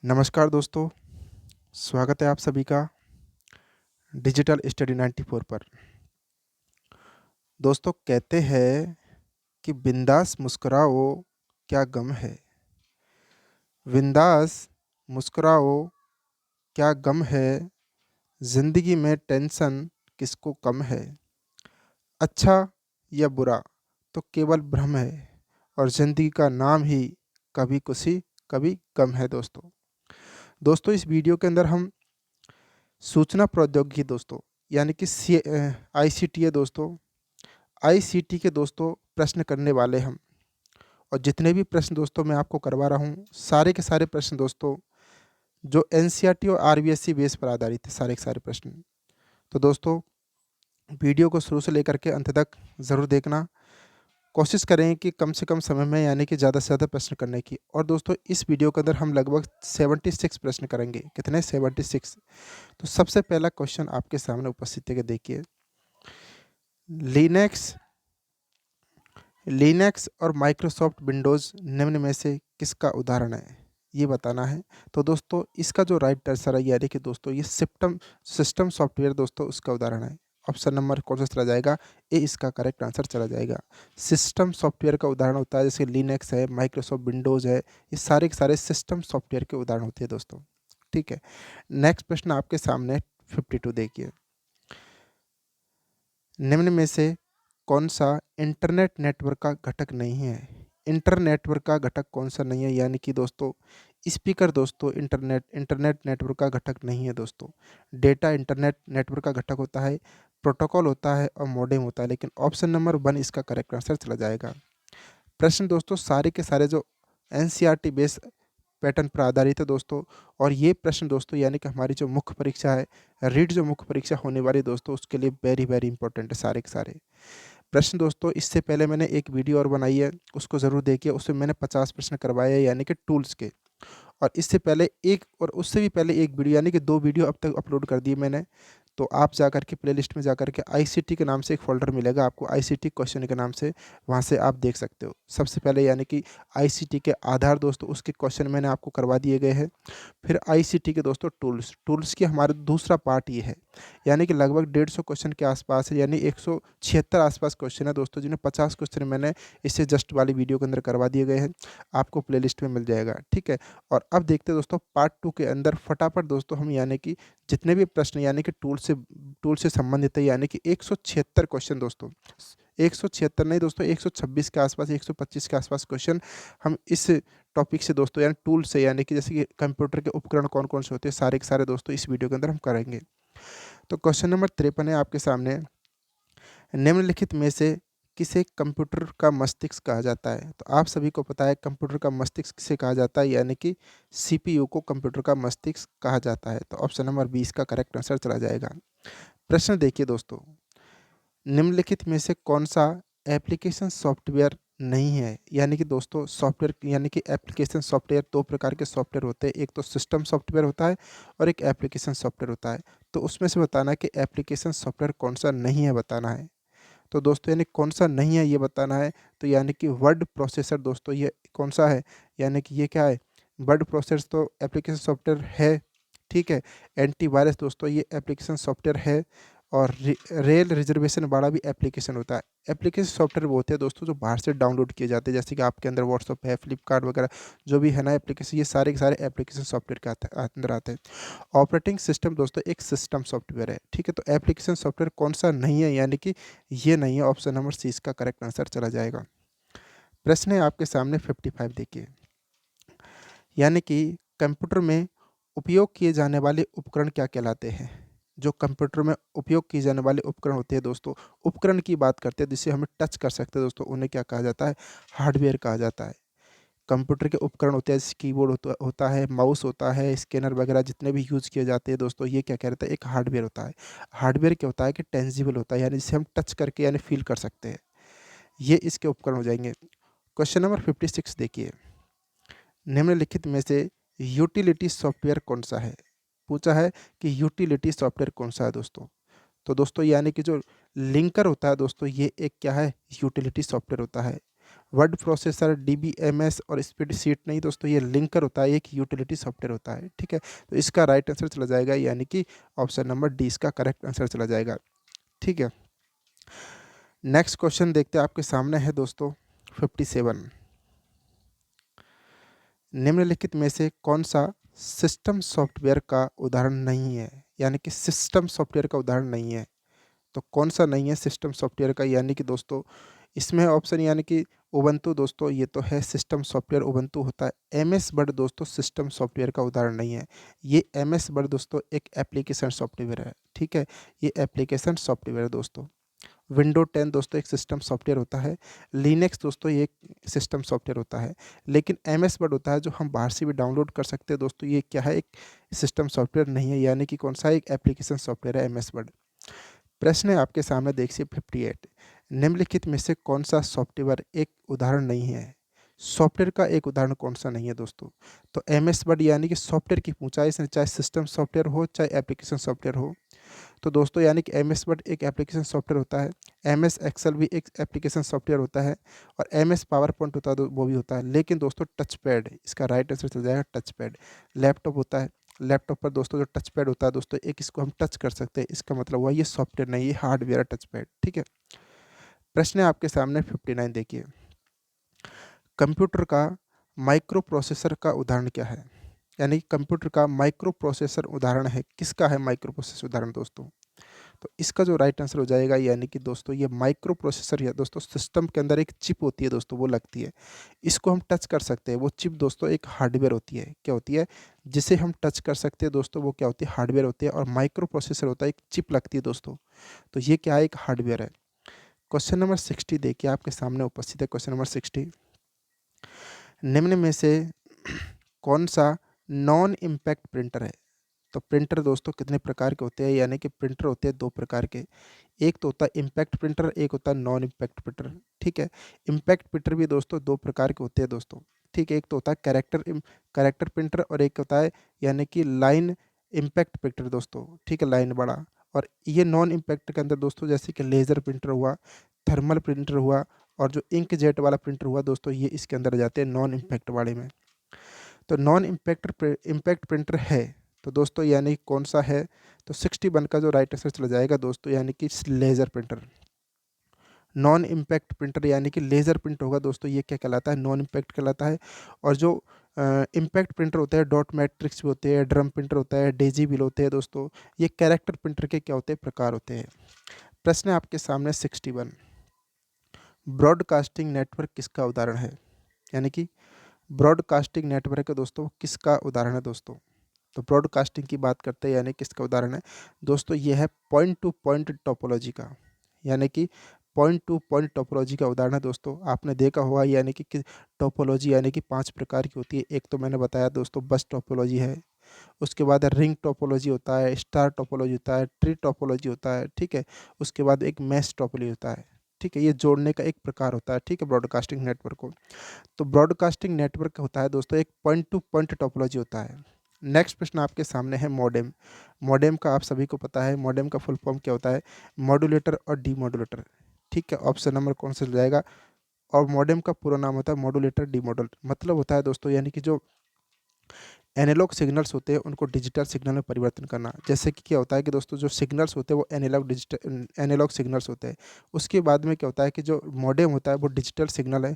नमस्कार दोस्तों, स्वागत है आप सभी का डिजिटल स्टडी 94 पर। दोस्तों कहते हैं कि बिंदास मुस्कुराओ क्या गम है, बिंदास मुस्कुराओ क्या गम है, ज़िंदगी में टेंशन किसको कम है, अच्छा या बुरा तो केवल भ्रम है और ज़िंदगी का नाम ही कभी खुशी कभी गम है। दोस्तों इस वीडियो के अंदर हम सूचना प्रौद्योगिकी दोस्तों यानी कि आईसीटी है दोस्तों, आईसीटी के दोस्तों प्रश्न करने वाले हम। और जितने भी प्रश्न दोस्तों मैं आपको करवा रहा हूँ, सारे के सारे प्रश्न दोस्तों जो एनसीईआरटी और आरबीएसई बेस पर आधारित है, सारे के सारे प्रश्न। तो दोस्तों वीडियो को शुरू से लेकर के अंत तक ज़रूर देखना। कोशिश करें कि कम से कम समय में यानी कि ज़्यादा से ज़्यादा प्रश्न करने की। और दोस्तों इस वीडियो के अंदर हम लगभग 76 प्रश्न करेंगे। कितने? 76। तो सबसे पहला क्वेश्चन आपके सामने उपस्थित है कि देखिए, लिनक्स लिनक्स और माइक्रोसॉफ्ट विंडोज़ निम्न में से किसका उदाहरण है, ये बताना है। तो दोस्तों इसका जो राइट आंसर है यानी कि दोस्तों ये सिस्टम सॉफ्टवेयर दोस्तों उसका उदाहरण है। ऑप्शन नंबर कौन सा चला जाएगा? ए इसका करेक्ट आंसर चला जाएगा। सिस्टम सॉफ्टवेयर का उदाहरण होता है, जैसे लिनक्स है, माइक्रोसॉफ्ट विंडोज़ है, ये सारे के सारे सिस्टम सॉफ्टवेयर के उदाहरण होते हैं दोस्तों। ठीक है, नेक्स्ट प्रश्न आपके सामने 52 देखिए, निम्न में से कौन सा इंटरनेट नेटवर्क का घटक नहीं है? इंटरनेटवर्क का घटक कौन सा नहीं है? यानी कि दोस्तों स्पीकर दोस्तों इंटरनेट इंटरनेट नेटवर्क का घटक नहीं है दोस्तों। डेटा इंटरनेट नेटवर्क का घटक होता है, प्रोटोकॉल होता है और मॉडेम होता है, लेकिन ऑप्शन नंबर 1 इसका करेक्ट आंसर चला जाएगा। प्रश्न दोस्तों सारे के सारे जो एनसीईआरटी बेस पैटर्न पर आधारित है दोस्तों। और ये प्रश्न दोस्तों यानी कि हमारी जो मुख्य परीक्षा है, रीट जो मुख्य परीक्षा होने वाली है दोस्तों, उसके लिए वेरी वेरी इंपॉर्टेंट है सारे के सारे प्रश्न दोस्तों। इससे पहले मैंने एक वीडियो और बनाई है, उसको ज़रूर देखिए। उसमें मैंने 50 प्रश्न करवाए हैं यानी कि टूल्स के। और इससे पहले एक और उससे भी पहले एक वीडियो यानी कि 2 वीडियो अब तक अपलोड कर दिए मैंने। तो आप जाकर के प्लेलिस्ट में जाकर के आईसीटी के नाम से एक फ़ोल्डर मिलेगा आपको, आईसीटी क्वेश्चन के नाम से, वहाँ से आप देख सकते हो। सबसे पहले यानी कि आईसीटी के आधार दोस्तों उसके क्वेश्चन मैंने आपको करवा दिए गए हैं। फिर आईसीटी के दोस्तों टूल्स की हमारा दूसरा पार्ट ये है, यानी कि लगभग 150 क्वेश्चन के आसपास है, यानी 176 आसपास क्वेश्चन है दोस्तों, जिन्हें 50 क्वेश्चन मैंने इससे जस्ट वाली वीडियो के अंदर करवा दिए गए हैं। आपको प्लेलिस्ट में मिल जाएगा, ठीक है। और अब देखते हैं दोस्तों पार्ट 2 के अंदर फटाफट दोस्तों हम यानी कि जितने भी प्रश्न यानी कि टूल से संबंधित है, यानी कि 176 क्वेश्चन दोस्तों, 176 नहीं दोस्तों, 126 के आसपास, 125 के आसपास क्वेश्चन हम इस टॉपिक से दोस्तों यानी टूल से, यानी कि जैसे कि कंप्यूटर के उपकरण कौन कौन से होते हैं, सारे के सारे दोस्तों इस वीडियो के अंदर हम करेंगे। तो क्वेश्चन नंबर 53 है आपके सामने, निम्नलिखित में से किसे कंप्यूटर का मस्तिष्क कहा जाता है? तो आप सभी को पता है कंप्यूटर का मस्तिष्क किसे कहा जाता है, यानी कि सीपीयू को कंप्यूटर का मस्तिष्क कहा जाता है। तो ऑप्शन नंबर 20 का करेक्ट आंसर चला जाएगा। प्रश्न देखिए दोस्तों, निम्नलिखित में से कौन सा एप्लीकेशन सॉफ्टवेयर नहीं है? यानी कि दोस्तों सॉफ्टवेयर यानी कि एप्लीकेशन सॉफ्टवेयर 2 प्रकार के सॉफ्टवेयर होते हैं, एक तो सिस्टम सॉफ्टवेयर होता है और एक एप्लीकेशन सॉफ्टवेयर होता है। तो उसमें से बताना है कि एप्लीकेशन सॉफ्टवेयर कौन सा नहीं है, बताना है। तो दोस्तों यानी कौन सा नहीं है ये बताना है। तो यानी कि वर्ड प्रोसेसर दोस्तों ये कौन सा है, यानी कि ये क्या है? वर्ड प्रोसेसर तो एप्लीकेशन सॉफ्टवेयर है, ठीक है। एंटीवायरस दोस्तों ये एप्लीकेशन सॉफ्टवेयर है। और रेल रिजर्वेशन वाला भी एप्लीकेशन होता है। एप्लीकेशन सॉफ्टवेयर वो होते हैं दोस्तों जो बाहर से डाउनलोड किए जाते हैं, जैसे कि आपके अंदर व्हाट्सअप है, फ्लिपकार्ट वगैरह जो भी है ना एप्लीकेशन, ये सारे के सारे एप्लीकेशन सॉफ्टवेयर के अंदर आते हैं। ऑपरेटिंग सिस्टम दोस्तों एक सिस्टम सॉफ्टवेयर है, ठीक है। तो एप्लीकेशन सॉफ्टवेयर कौन सा नहीं है, यानी कि ये नहीं है। ऑप्शन नंबर सी इसका करेक्ट आंसर चला जाएगा। प्रश्न है आपके सामने 55 देखिए, यानी कि कंप्यूटर में उपयोग किए जाने वाले उपकरण क्या कहलाते हैं? जो कंप्यूटर में उपयोग किए जाने वाले उपकरण होते हैं दोस्तों, उपकरण की बात करते हैं जिससे हमें टच कर सकते हैं दोस्तों, उन्हें क्या कहा जाता है? हार्डवेयर कहा जाता है। कंप्यूटर के उपकरण होते हैं, जैसे कीबोर्ड होता है, माउस होता है, स्कैनर वगैरह जितने भी यूज़ किए जाते हैं दोस्तों, ये क्या कहलाता है? एक हार्डवेयर होता है। हार्डवेयर क्या होता है कि टेंजिबल होता है, यानी जिसे हम टच करके यानी फील कर सकते हैं। ये इसके उपकरण हो जाएंगे। क्वेश्चन नंबर 56 देखिए, निम्नलिखित में से यूटिलिटी सॉफ्टवेयर कौन सा है? पूछा है कि यूटिलिटी सॉफ्टवेयर कौन सा है दोस्तों। तो दोस्तों यानी कि जो लिंकर होता है दोस्तों, ये एक क्या है? यूटिलिटी सॉफ्टवेयर होता है। वर्ड प्रोसेसर, DBMS और स्प्रेडशीट नहीं दोस्तों, ये लिंकर होता है, एक यूटिलिटी सॉफ्टवेयर होता है, ठीक है। तो इसका राइट आंसर चला जाएगा यानी कि ऑप्शन नंबर डी इसका करेक्ट आंसर चला जाएगा, ठीक है। नेक्स्ट क्वेश्चन देखते हैं, आपके सामने है दोस्तों 57। निम्नलिखित में से कौन सा सिस्टम सॉफ्टवेयर का उदाहरण नहीं है, यानी कि सिस्टम सॉफ्टवेयर का उदाहरण नहीं है। तो कौन सा नहीं है सिस्टम सॉफ्टवेयर का, यानी कि दोस्तों इसमें ऑप्शन यानी कि उबंटू दोस्तों, ये तो है सिस्टम सॉफ्टवेयर उबंटू होता है। MS वर्ड दोस्तों सिस्टम सॉफ्टवेयर का उदाहरण नहीं है। ये MS वर्ड दोस्तों एक एप्लीकेशन सॉफ्टवेयर है, ठीक है, ये एप्लीकेशन सॉफ्टवेयर है दोस्तों। विंडो 10 दोस्तों एक सिस्टम सॉफ्टवेयर होता है। लिनक्स दोस्तों ये एक सिस्टम सॉफ्टवेयर होता है। लेकिन MS वर्ड होता है जो हम बाहर से भी डाउनलोड कर सकते हैं दोस्तों, ये क्या है, एक सिस्टम सॉफ्टवेयर नहीं है, यानी कि कौन सा, एक एप्लीकेशन सॉफ्टवेयर है MS वर्ड। प्रश्न है आपके सामने, देखिए 58। निम्नलिखित में से कौन सा सॉफ्टवेयर एक उदाहरण नहीं है। सॉफ्टवेयर का एक उदाहरण कौन सा नहीं है दोस्तों। तो MS वर्ड यानी कि सॉफ्टवेयर की पूछा है इसने, चाहे सिस्टम सॉफ्टवेयर हो चाहे एप्लीकेशन सॉफ्टवेयर हो। तो दोस्तों यानी कि MS वर्ड एक एप्लीकेशन सॉफ्टवेयर होता है। MS एक्सेल भी एक एप्लीकेशन सॉफ्टवेयर होता है। और MS पावर पॉइंट होता है वो भी होता है। लेकिन दोस्तों टच पैड, इसका राइट आंसर चल जाएगा टच पैड। लैपटॉप होता है, लैपटॉप पर दोस्तों जो टच पैड होता है दोस्तों, एक इसको हम टच कर सकते हैं, इसका मतलब हुआ ये सॉफ्टवेयर नहीं, ये हार्डवेयर है टच पैड, ठीक है। प्रश्न है आपके सामने 59, देखिए कंप्यूटर का माइक्रो प्रोसेसर का उदाहरण क्या है, यानी कि कंप्यूटर का माइक्रो प्रोसेसर उदाहरण है, किसका है माइक्रो प्रोसेसर उदाहरण दोस्तों। तो इसका जो राइट आंसर हो जाएगा यानी कि दोस्तों ये माइक्रो प्रोसेसर है दोस्तों, सिस्टम के अंदर एक चिप होती है दोस्तों, वो लगती है, इसको हम टच कर सकते हैं। वो चिप दोस्तों एक हार्डवेयर होती है, क्या होती है, जिसे हम टच कर सकते हैं दोस्तों, वो क्या होती है, हार्डवेयर होती है। और माइक्रो प्रोसेसर होता है, एक चिप लगती है दोस्तों। तो ये क्या है, एक हार्डवेयर है। क्वेश्चन नंबर 60 देखिए आपके सामने उपस्थित है, क्वेश्चन नंबर 60। निम्न में से कौन सा नॉन इम्पैक्ट प्रिंटर है। तो प्रिंटर दोस्तों कितने प्रकार के होते हैं, यानी कि प्रिंटर होते हैं दो प्रकार के। एक तो होता है इम्पैक्ट प्रिंटर, एक होता है नॉन इम्पैक्ट प्रिंटर, ठीक है। इम्पैक्ट प्रिंटर भी दोस्तों दो प्रकार के होते हैं दोस्तों, ठीक है। एक तो होता है कैरेक्टर प्रिंटर, और एक होता है यानी कि लाइन इम्पैक्ट प्रिंटर दोस्तों, ठीक है, लाइन बड़ा। और ये नॉन इम्पैक्ट के अंदर दोस्तों जैसे कि लेज़र प्रिंटर हुआ, थर्मल प्रिंटर हुआ, और जो इंक जेट वाला प्रिंटर हुआ दोस्तों, ये इसके अंदर जाते हैं नॉन इम्पैक्ट वाले में। तो नॉन इम्पैक्ट प्रिंटर है तो दोस्तों यानी कौन सा है, तो 61 का जो राइट आंसर चला जाएगा दोस्तों, यानी कि laser printer. Non impact printer यानी कि लेज़र प्रिंट होगा दोस्तों, ये क्या कहलाता है, नॉन इम्पैक्ट कहलाता है। और जो इम्पैक्ट प्रिंटर होते हैं, डॉट मैट्रिक्स भी होते हैं, ड्रम प्रिंटर होता है, डेजी बिल होते हैं दोस्तों, ये कैरेक्टर प्रिंटर के क्या होते हैं, प्रकार होते हैं। प्रश्न है आपके सामने 61। ब्रॉडकास्टिंग नेटवर्क किसका उदाहरण है, यानी कि ब्रॉडकास्टिंग नेटवर्क है दोस्तों, किसका उदाहरण है दोस्तों। तो ब्रॉडकास्टिंग की बात करते हैं यानी किसका उदाहरण है दोस्तों, ये है पॉइंट टू पॉइंट टोपोलॉजी का, यानी कि पॉइंट टू पॉइंट टोपोलॉजी का उदाहरण है दोस्तों। आपने देखा होगा यानी कि टोपोलॉजी यानी कि 5 प्रकार की होती है। एक तो मैंने बताया दोस्तों बस टोपोलॉजी है, उसके बाद रिंग टोपोलॉजी होता है, स्टार टोपोलॉजी होता है, ट्री टोपोलॉजी होता है, ठीक है। उसके बाद एक मैश टोपोलॉजी होता है, ठीक है, ये जोड़ने का एक प्रकार होता है, ठीक है, ब्रॉडकास्टिंग नेटवर्क को। तो ब्रॉडकास्टिंग नेटवर्क होता है दोस्तों एक पॉइंट टू पॉइंट टोपोलॉजी होता है। नेक्स्ट प्रश्न आपके सामने है मॉडेम। मॉडेम का आप सभी को पता है, मॉडेम का फुल फॉर्म क्या होता है, मॉड्यूलेटर और डीमॉड्यूलेटर, ठीक है। ऑप्शन नंबर कौन सा जाएगा, और मॉडेम का पूरा नाम होता है मॉड्यूलेटर डीमॉड्यूलेटर, मतलब होता है दोस्तों यानी कि जो एनालॉग सिग्नल्स होते हैं उनको डिजिटल सिग्नल में परिवर्तन करना। जैसे कि क्या होता है कि दोस्तों जो सिग्नल्स होते हैं वो एनालॉग सिग्नल्स होते हैं। उसके बाद में क्या होता है कि जो मॉडेम होता है वो डिजिटल सिग्नल है,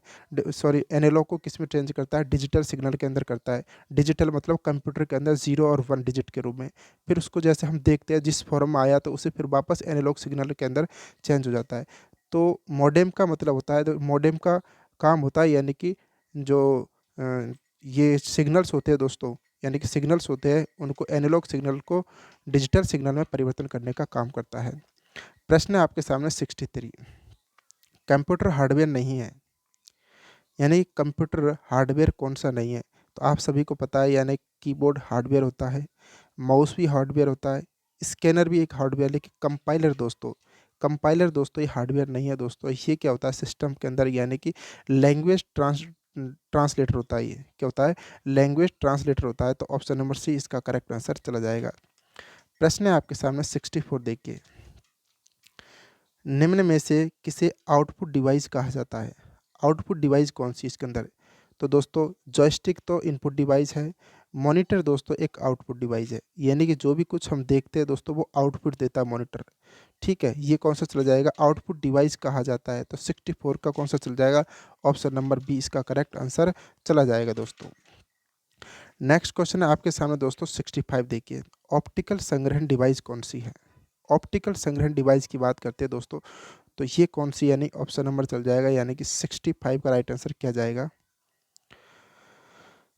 सॉरी, एनालॉग को किस में चेंज करता है, डिजिटल सिग्नल के अंदर करता है। डिजिटल मतलब कंप्यूटर के अंदर 0 और 1 डिजिट के रूप में। फिर उसको जैसे हम देखते हैं जिस फॉर्म में आया तो उसे फिर वापस एनालॉग सिग्नल के अंदर चेंज हो जाता है। तो मॉडेम का मतलब होता है, तो मॉडेम का काम होता है यानी कि जो अ, ये सिग्नल्स होते हैं दोस्तों, यानी कि सिग्नल्स होते हैं उनको एनालॉग सिग्नल को डिजिटल सिग्नल में परिवर्तन करने का काम करता है। प्रश्न है आपके सामने 63। कंप्यूटर हार्डवेयर नहीं है, यानी कंप्यूटर हार्डवेयर कौन सा नहीं है। तो आप सभी को पता है यानी कीबोर्ड हार्डवेयर होता है, माउस भी हार्डवेयर होता है, स्कैनर भी एक हार्डवेयर, लेकिन कंपाइलर दोस्तों ये हार्डवेयर नहीं है दोस्तों। ये क्या होता है सिस्टम के अंदर, यानी कि लैंग्वेज ट्रांसलेटर होता है। ये क्या होता है, लैंग्वेज ट्रांसलेटर होता है। तो ऑप्शन नंबर सी इसका करेक्ट आंसर चला जाएगा। प्रश्न है आपके सामने 64, देखिए निम्न में से किसे आउटपुट डिवाइस कहा जाता है। आउटपुट डिवाइस कौन सी इसके अंदर? तो दोस्तों जॉयस्टिक तो इनपुट डिवाइस है, मॉनिटर दोस्तों एक आउटपुट डिवाइस है, यानी कि जो भी कुछ हम देखते हैं दोस्तों वो आउटपुट देता है मॉनिटर। ठीक है, ये कौन सा चला जाएगा? आउटपुट डिवाइस कहा जाता है। तो 64 का कौन सा चल जाएगा? ऑप्शन नंबर बी इसका करेक्ट आंसर चला जाएगा दोस्तों। नेक्स्ट क्वेश्चन है आपके सामने दोस्तों 65 देखिए, ऑप्टिकल संग्रहण डिवाइस कौन सी है? ऑप्टिकल संग्रहण डिवाइस की बात करते हैं दोस्तों, तो ये कौन सी, यानी ऑप्शन नंबर चल जाएगा, यानी कि 65 का राइट आंसर क्या जाएगा?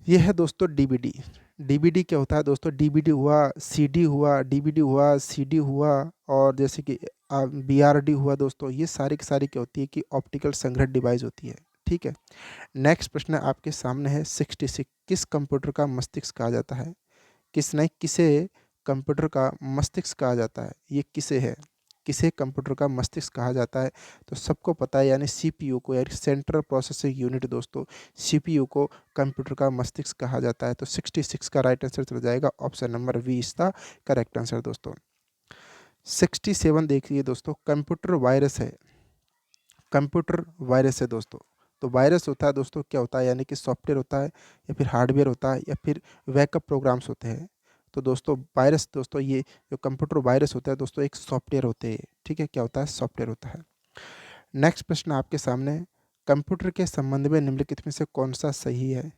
ये है दोस्तों डीवीडी। डीवीडी क्या होता है दोस्तों? डीवीडी हुआ, सीडी हुआ, डीवीडी हुआ, सीडी हुआ, और जैसे कि बीआरडी हुआ दोस्तों, ये सारी की सारी क्या होती है कि ऑप्टिकल संग्रहण डिवाइस होती है। ठीक है, नेक्स्ट प्रश्न आपके सामने है 66, किस कंप्यूटर का मस्तिष्क कहा जाता है? किसे कंप्यूटर का मस्तिष्क कहा जाता है? ये किसे है? किसे कंप्यूटर का मस्तिष्क कहा जाता है? तो सबको पता है, यानी सीपीयू को, यानी सेंट्रल प्रोसेसिंग यूनिट दोस्तों, सीपीयू को कंप्यूटर का मस्तिष्क कहा जाता है। तो 66 का राइट आंसर चला जाएगा, option number B is the correct answer दोस्तों। 67 देखिए दोस्तों, कंप्यूटर वायरस है। कंप्यूटर वायरस है दोस्तों। तो वायरस होता है दोस्तों, क्या होता है, यानी कि सॉफ्टवेयर होता है, या फिर हार्डवेयर होता है, या फिर बैकअप प्रोग्राम्स होते हैं। तो दोस्तों वायरस दोस्तों, ये जो कंप्यूटर वायरस होता है दोस्तों, एक सॉफ्टवेयर होते हैं। ठीक है, क्या होता है? सॉफ्टवेयर होता है। नेक्स्ट प्रश्न आपके सामने, कंप्यूटर के संबंध में निम्नलिखित में से कौन सा सही है?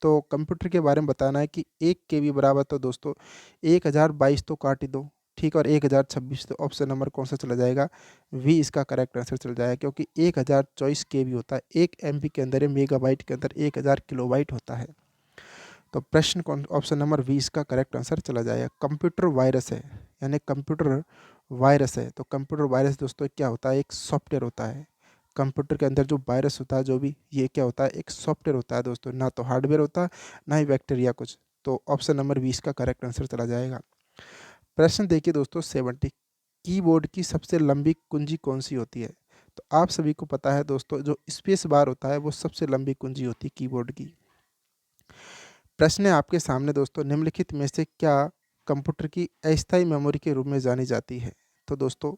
तो कंप्यूटर के बारे में बताना है कि 1 केबी बराबर, तो दोस्तों 1022 तो काट ही दो, ठीक है, और 1026, तो ऑप्शन नंबर कौन सा चला जाएगा? वी इसका करेक्ट आंसर चल जाएगा, क्योंकि 1024 केबी होता है, 1 एमबी के अंदर, मेगाबाइट के अंदर 1000 किलोबाइट होता है। तो प्रश्न कौन, ऑप्शन नंबर बी इसका करेक्ट आंसर चला जाएगा। कंप्यूटर वायरस है, यानी कंप्यूटर वायरस है। तो कंप्यूटर वायरस दोस्तों क्या होता है? एक सॉफ्टवेयर होता है। कंप्यूटर के अंदर जो वायरस होता है, जो भी, ये क्या होता है? एक सॉफ्टवेयर होता है दोस्तों, ना तो हार्डवेयर होता है, ना ही बैक्टीरिया कुछ। तो ऑप्शन नंबर 20 का करेक्ट आंसर चला जाएगा। प्रश्न देखिए दोस्तों 70, कीबोर्ड की सबसे लंबी कुंजी कौन सी होती है? तो आप सभी को पता है दोस्तों, जो स्पेस बार होता है वो सबसे लंबी कुंजी होती है कीबोर्ड की। प्रश्न है आपके सामने दोस्तों, निम्नलिखित में से क्या कंप्यूटर की अस्थायी मेमोरी के रूप में जानी जाती है? तो दोस्तों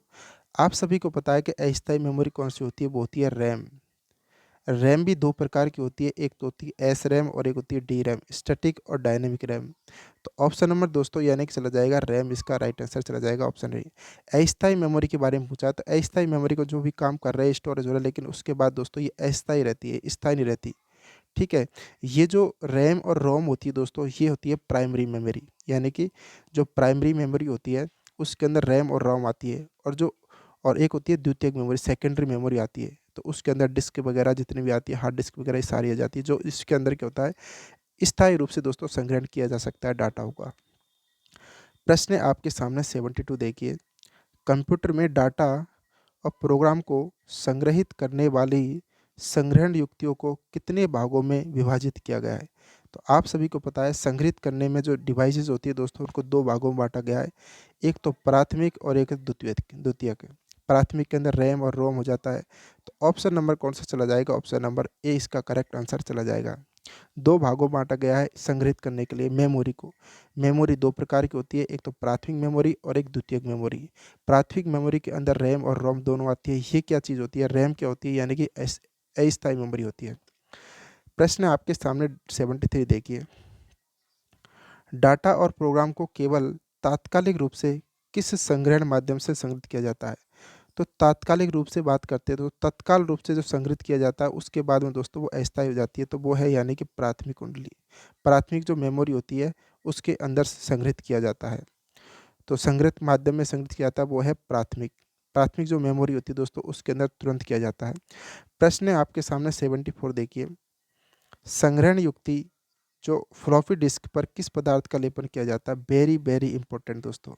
आप सभी को पता है कि अस्थायी मेमोरी कौन सी होती है? वो होती है रैम। रैम भी दो प्रकार की होती है, एक तो होती है एस रैम और एक होती है डी रैम, स्टैटिक और डायनेमिक रैम। तो ऑप्शन नंबर दोस्तों, यानी कि चला जाएगा रैम, इसका राइट आंसर चला जाएगा ऑप्शन ए। अस्थायी मेमोरी के बारे में पूछा, तो अस्थायी मेमोरी को जो भी काम कर रहे हैं स्टोरेज हो रहा है, लेकिन उसके बाद दोस्तों ये अस्थायी रहती है, स्थायी नहीं रहती। ठीक है, ये जो रैम और रोम होती है दोस्तों, ये होती है प्राइमरी मेमोरी, यानी कि जो प्राइमरी मेमोरी होती है उसके अंदर रैम और रोम आती है, और एक होती है द्वितीयक मेमोरी, सेकेंडरी मेमोरी आती है। तो उसके अंदर डिस्क वगैरह जितनी भी आती है, हार्ड डिस्क वगैरह, ये सारी आ जाती है, जो इसके अंदर क्या होता है, स्थायी रूप से दोस्तों संग्रहण किया जा सकता है डाटा होगा। प्रश्न है आपके सामने 72 देखिए, कंप्यूटर में डाटा और प्रोग्राम को संग्रहित करने वाली संग्रहण युक्तियों को कितने भागों में विभाजित किया गया है? तो आप सभी को पता है, संग्रहित करने में जो डिवाइसेस होती है दोस्तों, उनको दो भागों में बांटा गया है, एक तो प्राथमिक और एक द्वितीयक। द्वितीयक प्राथमिक के अंदर रैम और रोम हो जाता है। तो ऑप्शन नंबर कौन सा चला जाएगा? ऑप्शन नंबर ए इसका करेक्ट आंसर चला जाएगा। दो भागों में बांटा गया है संग्रहित करने के लिए मेमोरी को। मेमोरी दो प्रकार की होती है, एक तो प्राथमिक मेमोरी और एक द्वितीयक मेमोरी। प्राथमिक मेमोरी के अंदर रैम और रोम दोनों आती है। ये क्या चीज़ होती है? रैम क्या होती है? यानी कि अस्थायी मेमोरी होती है। प्रश्न आपके सामने 73 देखिए, डाटा और प्रोग्राम को केवल तात्कालिक रूप से किस संग्रहण माध्यम से संग्रहित किया जाता है? तो तात्कालिक रूप से बात करते हैं तो तत्काल रूप से जो संग्रहित किया जाता है उसके बाद में दोस्तों वो अस्थायी हो जाती है, तो वो है यानी कि प्राथमिक कुंडली। प्राथमिक जो मेमोरी होती है उसके अंदर संग्रहित किया जाता है। तो संग्रहित माध्यम में संग्रहित किया जाता है वो है प्राथमिक। प्राथमिक जो मेमोरी होती है दोस्तों उसके अंदर तुरंत किया जाता है। प्रश्न है आपके सामने 74 देखिए, संग्रहण युक्ति जो फ्लॉपी डिस्क पर किस पदार्थ का लेपन किया जाता है? वेरी वेरी इंपॉर्टेंट दोस्तों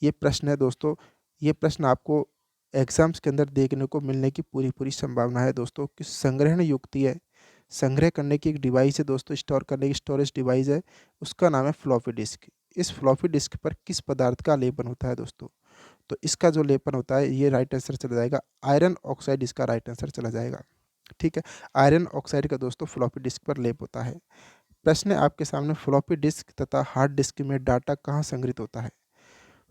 ये प्रश्न है दोस्तों। ये प्रश्न आपको एग्जाम्स के अंदर देखने को मिलने की पूरी पूरी संभावना है दोस्तों, कि संग्रहण युक्ति है, संग्रह करने की एक डिवाइस है दोस्तों, स्टोर करने की स्टोरेज डिवाइस है, उसका नाम है फ्लॉपी डिस्क। इस फ्लॉपी डिस्क पर किस पदार्थ का लेपन होता है दोस्तों? तो इसका जो लेपन होता है, ये राइट आंसर चला जाएगा आयरन ऑक्साइड, इसका राइट आंसर चला जाएगा। ठीक है, आयरन ऑक्साइड का दोस्तों फ्लॉपी डिस्क पर लेप होता है। प्रश्न है आपके सामने, फ्लॉपी डिस्क तथा हार्ड डिस्क में डाटा कहाँ संग्रहित होता है?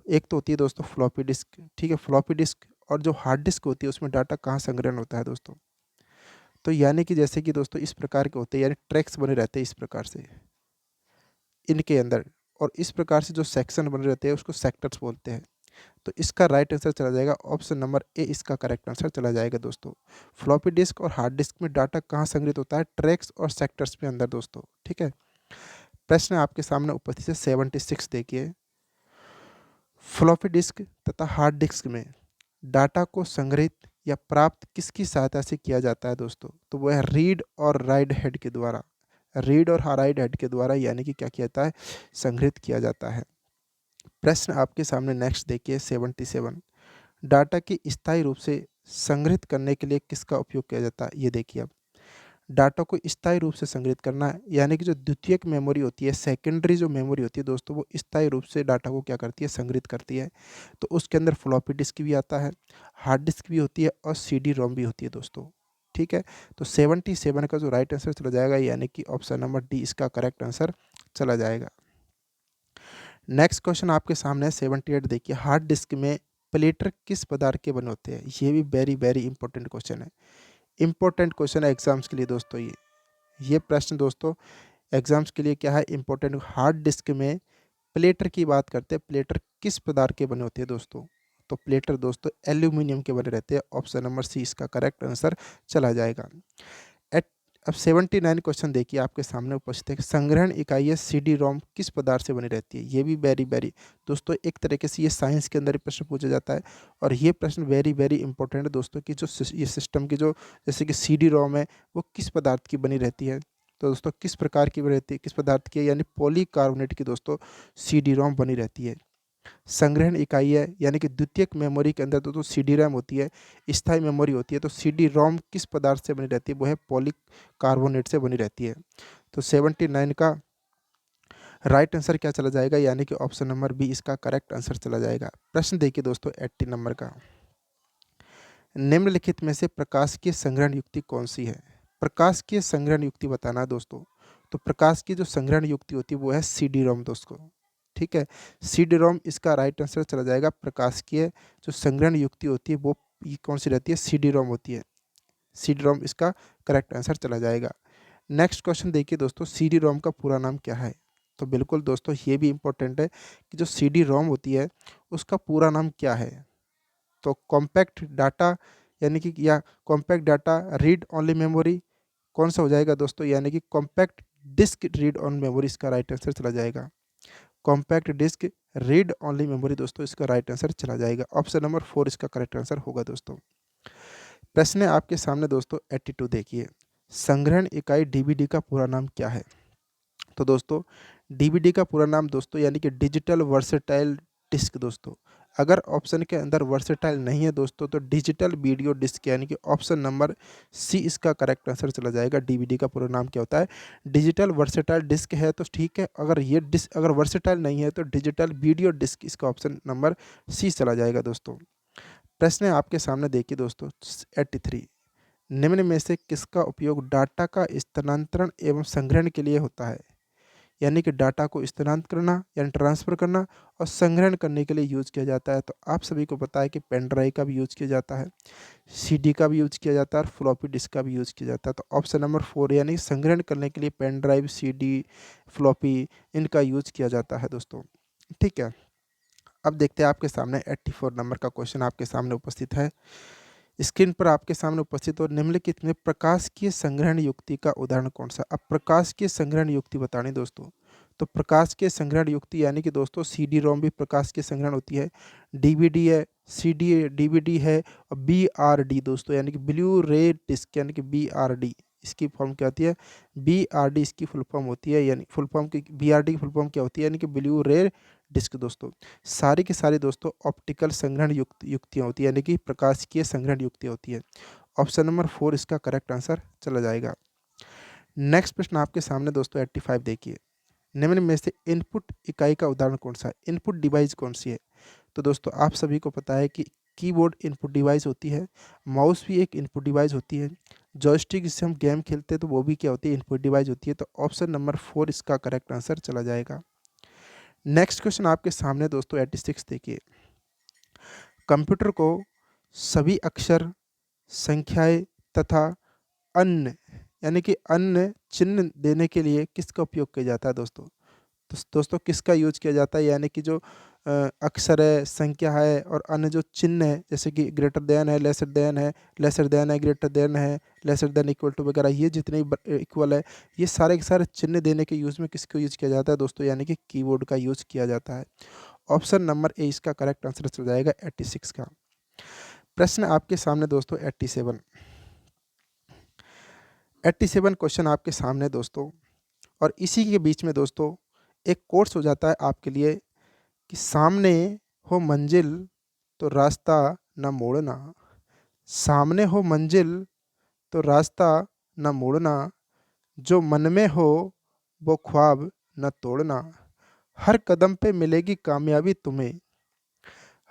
एक तो होती है दोस्तों फ्लॉपी डिस्क, ठीक है, फ्लॉपी डिस्क, और जो हार्ड डिस्क होती है उसमें डाटा कहाँ संग्रहण होता है दोस्तों? तो यानी कि जैसे कि दोस्तों इस प्रकार के होते हैं, यानी ट्रैक्स बने रहते हैं इस प्रकार से इनके अंदर, और इस प्रकार से जो सेक्शन बने रहते हैं उसको सेक्टर्स बोलते हैं। तो इसका राइट आंसर चला जाएगा ऑप्शन नंबर ए, इसका करेक्ट आंसर चला जाएगा दोस्तों। फ्लॉपी डिस्क और हार्ड डिस्क में डाटा कहाँ संग्रहित होता है? ट्रैक्स और सेक्टर्स के अंदर दोस्तों, ठीक है। प्रश्न आपके सामने उपस्थित है 76, देखिए। फ्लॉपी डिस्क तथा हार्ड डिस्क में डाटा को संग्रहित या प्राप्त किसकी सहायता से किया जाता है दोस्तों? तो वो है रीड और राइट हेड के द्वारा। रीड और राइट हेड के द्वारा यानी कि क्या किया जाता है? संग्रहित किया जाता है। प्रश्न आपके सामने नेक्स्ट देखिए 77। डाटा की स्थायी रूप से संग्रहित करने के लिए किसका उपयोग किया जाता है? ये देखिए अब डाटा को स्थायी रूप से संग्रहित करना है, यानी कि जो द्वितीयक मेमोरी होती है, सेकेंडरी जो मेमोरी होती है दोस्तों, वो स्थायी रूप से डाटा को क्या करती है? संग्रहित करती है। तो उसके अंदर फ्लॉपी डिस्क भी आता है, हार्ड डिस्क भी होती है और सीडी रोम भी होती है दोस्तों, ठीक है। तो 77 का जो राइट आंसर चला जाएगा, यानी कि ऑप्शन नंबर डी इसका करेक्ट आंसर चला जाएगा। नेक्स्ट क्वेश्चन आपके सामने है 78, देखिए। हार्ड डिस्क में प्लेटर किस पदार्थ के बने होते हैं? ये भी वेरी वेरी इंपॉर्टेंट क्वेश्चन है। इंपॉर्टेंट क्वेश्चन है एग्जाम्स के लिए दोस्तों। ये प्रश्न दोस्तों एग्जाम्स के लिए क्या है? इंपॉर्टेंट। हार्ड डिस्क में प्लेटर की बात करते हैं, प्लेटर किस पदार्थ के बने होते हैं दोस्तों? तो प्लेटर दोस्तों एल्यूमिनियम के बने रहते हैं। ऑप्शन नंबर सी इसका करेक्ट आंसर चला जाएगा। एट अब 79 क्वेश्चन देखिए आपके सामने उपस्थित है। संग्रहण इकाई है सीडी रोम किस पदार्थ से बनी रहती है? ये भी वेरी वेरी दोस्तों, एक तरीके से ये साइंस के अंदर ही प्रश्न पूछा जाता है, और ये प्रश्न वेरी वेरी इंपॉर्टेंट है दोस्तों कि जो ये सिस्टम की जो जैसे कि सीडी रोम है वो किस पदार्थ की बनी रहती है? तो दोस्तों किस प्रकार की बनी रहती है, किस पदार्थ की है? यानी पॉलीकार्बोनेट की दोस्तों सीडी रोम बनी रहती है। संग्रहण इकाई है, यानी कि द्वितीयक मेमोरी के अंदर तो सीडी रैम होती है, स्थायी मेमोरी होती है। तो सीडी रोम किस पदार्थ से बनी रहती है? वो है पॉलीकार्बोनेट से बनी रहती है। तो 79 का राइट आंसर क्या चला जाएगा? यानी कि ऑप्शन नंबर बी इसका करेक्ट आंसर चला जाएगा। प्रश्न देखिए दोस्तों 80 नंबर का। निम्नलिखित में से प्रकाशिकी संग्रहण युक्ति कौन सी है? प्रकाशिकी संग्रहण युक्ति बताना है दोस्तों। तो प्रकाश की जो संग्रहण युक्ति होती है वो है सीडी रोम दोस्तों, ठीक है। सीडी रोम इसका राइट आंसर चला जाएगा। प्रकाशिकीय जो संग्रहण युक्ति होती है वो ये कौन सी रहती है? सीडी रोम होती है। सीडी रोम इसका करेक्ट आंसर चला जाएगा। नेक्स्ट क्वेश्चन देखिए दोस्तों, सीडी रोम का पूरा नाम क्या है? तो बिल्कुल दोस्तों ये भी इंपॉर्टेंट है कि जो सीडी रोम होती है उसका पूरा नाम क्या है? तो कॉम्पैक्ट डाटा, यानी कि या compact data read only memory, कौन सा हो जाएगा दोस्तों? यानी कि compact disc read on memory इसका राइट आंसर चला जाएगा। Compact disc read only memory दोस्तों इसका राइट आंसर चला जाएगा। ऑप्शन नंबर 4 इसका करेक्ट आंसर होगा दोस्तों। प्रश्न है आपके सामने दोस्तों 82, देखिए। संग्रहण इकाई डीवीडी का पूरा नाम क्या है? तो दोस्तों डीवीडी का पूरा नाम दोस्तों यानी कि डिजिटल वर्सेटाइल डिस्क दोस्तों। अगर ऑप्शन के अंदर वर्सेटाइल नहीं है दोस्तों तो डिजिटल वीडियो डिस्क, यानी कि ऑप्शन नंबर सी इसका करेक्ट आंसर चला जाएगा। डीवीडी का पूरा नाम क्या होता है? डिजिटल वर्सेटाइल डिस्क है तो ठीक है, अगर ये डिस्क अगर वर्सेटाइल नहीं है तो डिजिटल वीडियो डिस्क, इसका ऑप्शन नंबर सी चला जाएगा दोस्तों। प्रश्न है आपके सामने देखिए दोस्तों 83। निम्न में से किसका उपयोग डाटा का स्थानांतरण एवं संग्रहण के लिए होता है? यानी कि डाटा को स्थानांतरित करना यानी ट्रांसफ़र करना और संग्रहण करने के लिए यूज़ किया जाता है। तो आप सभी को पता है कि पेन ड्राइव का भी यूज़ किया जाता है, सीडी का भी यूज़ किया जाता है और फ्लॉपी डिस्क का भी यूज़ किया जाता है। तो ऑप्शन नंबर 4 यानी संग्रहण करने के लिए पेन ड्राइव, सीडी, फ्लॉपी इनका यूज़ किया जाता है दोस्तों, ठीक है। अब देखते हैं आपके सामने 84 नंबर का क्वेश्चन आपके सामने उपस्थित है। स्क्रीन पर आपके सामने उपस्थित और निम्नलिखित में प्रकाशिकीय संग्रहण युक्ति का उदाहरण कौन सा? अब प्रकाशिकीय संग्रहण युक्ति बतानी दोस्तों। तो प्रकाशिकीय संग्रहण युक्ति यानी कि दोस्तों सीडी रोम भी प्रकाशिकीय संग्रहण होती है, डीवीडी है, सीडी डीवीडी है और बीआरडी दोस्तों यानी कि ब्लू रे डिस्क, यानी कि बीआरडी इसकी फॉर्म क्या होती है? बीआरडी इसकी फुल फॉर्म होती है, यानी फुल फॉर्म की बीआरडी की फुल फॉर्म क्या होती है? यानी कि ब्लू रे डिस्क दोस्तों। सारी की सारी दोस्तों ऑप्टिकल संग्रहण युक्तियाँ होती है, यानी कि प्रकाशिकीय संग्रहण युक्तियाँ होती है। ऑप्शन नंबर 4 इसका करेक्ट आंसर चला जाएगा। नेक्स्ट प्रश्न आपके सामने दोस्तों 85 देखिए। निम्न में से इनपुट इकाई का उदाहरण कौन सा है? इनपुट डिवाइस कौन सी है? तो दोस्तों आप सभी को पता है कि कीबोर्ड इनपुट डिवाइस होती है, माउस भी एक इनपुट डिवाइस होती है, जॉयस्टिक जिससे हम गेम खेलते हैं तो वो भी क्या होती है? इनपुट डिवाइस होती है। तो ऑप्शन नंबर 4 इसका करेक्ट आंसर चला जाएगा। नेक्स्ट क्वेश्चन आपके सामने दोस्तों 86 देखिए। कंप्यूटर को सभी अक्षर, संख्याएं तथा अन्न, यानी कि अन्न चिन्ह देने के लिए किसका उपयोग किया जाता है दोस्तों? तो दोस्तों किसका यूज किया जाता है, यानी कि जो अक्षर है, संख्या है और अन्य जो चिन्ह है, जैसे कि ग्रेटर देन है, लेसर देन है, लेसर देन है, ग्रेटर देन है, लेसर देन इक्वल टू वगैरह, ये जितने इक्वल है, ये सारे के सारे चिन्ह देने के यूज में किसको यूज किया जाता है दोस्तों? यानी कि कीबोर्ड का यूज किया जाता है। ऑप्शन नंबर ए इसका करेक्ट आंसर चल जाएगा 86 का। प्रश्न आपके सामने दोस्तों 87। 87 क्वेश्चन आपके सामने दोस्तों, और इसी के बीच में दोस्तों एक कोर्स हो जाता है आपके लिए कि सामने हो मंजिल तो रास्ता न मोड़ना, सामने हो मंजिल तो रास्ता न मोड़ना, जो मन में हो वो ख्वाब न तोड़ना, हर कदम पे मिलेगी कामयाबी तुम्हें,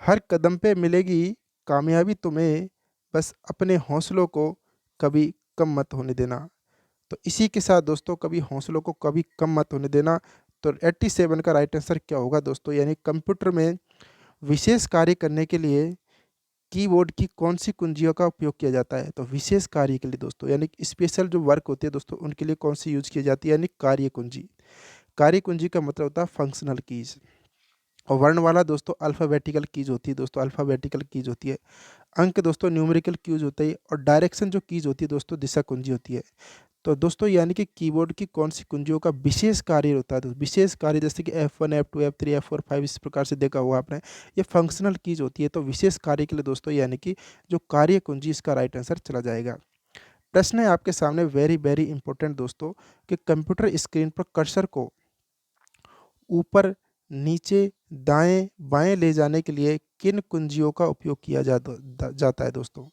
हर कदम पे मिलेगी कामयाबी तुम्हें, बस अपने हौसलों को कभी कम मत होने देना। तो इसी के साथ दोस्तों कभी हौसलों को कभी कम मत होने देना। तो 87 का राइट आंसर क्या होगा दोस्तों? यानी कंप्यूटर में विशेष कार्य करने के लिए कीबोर्ड की कौन सी कुंजियों का उपयोग किया जाता है? तो विशेष कार्य के लिए दोस्तों, यानी स्पेशल जो वर्क होते हैं दोस्तों, उनके लिए कौन सी यूज की जाती है? यानी कार्य कुंजी। कार्य कुंजी का मतलब होता है फंक्शनल कीज। और वर्ण वाला दोस्तों अल्फ़ाबेटिकल कीज होती है दोस्तों, अल्फ़ाबेटिकल कीज होती है। अंक दोस्तों न्यूमेरिकल कीज होता है, और डायरेक्शन जो कीज होती है दोस्तों दिशा कुंजी होती है। तो दोस्तों यानी कि कीबोर्ड की कौन सी कुंजियों का विशेष कार्य होता है? तो विशेष कार्य जैसे कि F1 F2 F3 F4 5 इस प्रकार से देखा हुआ आपने, ये फंक्शनल कीज होती है। तो विशेष कार्य के लिए दोस्तों यानी कि जो कार्य कुंजी, इसका राइट आंसर चला जाएगा। प्रश्न है आपके सामने वेरी वेरी इंपॉर्टेंट दोस्तों, कि कंप्यूटर स्क्रीन पर कर्सर को ऊपर, नीचे, दाएं बाएं ले जाने के लिए किन कुंजियों का उपयोग किया जाता है दोस्तों?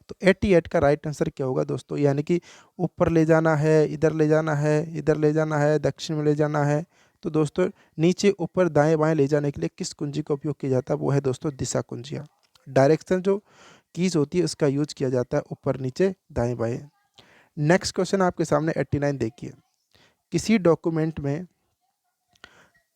तो 88 का राइट आंसर क्या होगा दोस्तों? यानी कि ऊपर ले जाना है, इधर ले जाना है, इधर ले जाना है, दक्षिण में ले जाना है। तो दोस्तों नीचे, ऊपर, दाएं बाएं ले जाने के लिए किस कुंजी का उपयोग किया जाता है? वो है दोस्तों दिशा कुंजियाँ। डायरेक्शन जो कीज होती है उसका यूज किया जाता है ऊपर, नीचे, दाएं बाएं। नेक्स्ट क्वेश्चन आपके सामने 89 देखिए। किसी डॉक्यूमेंट में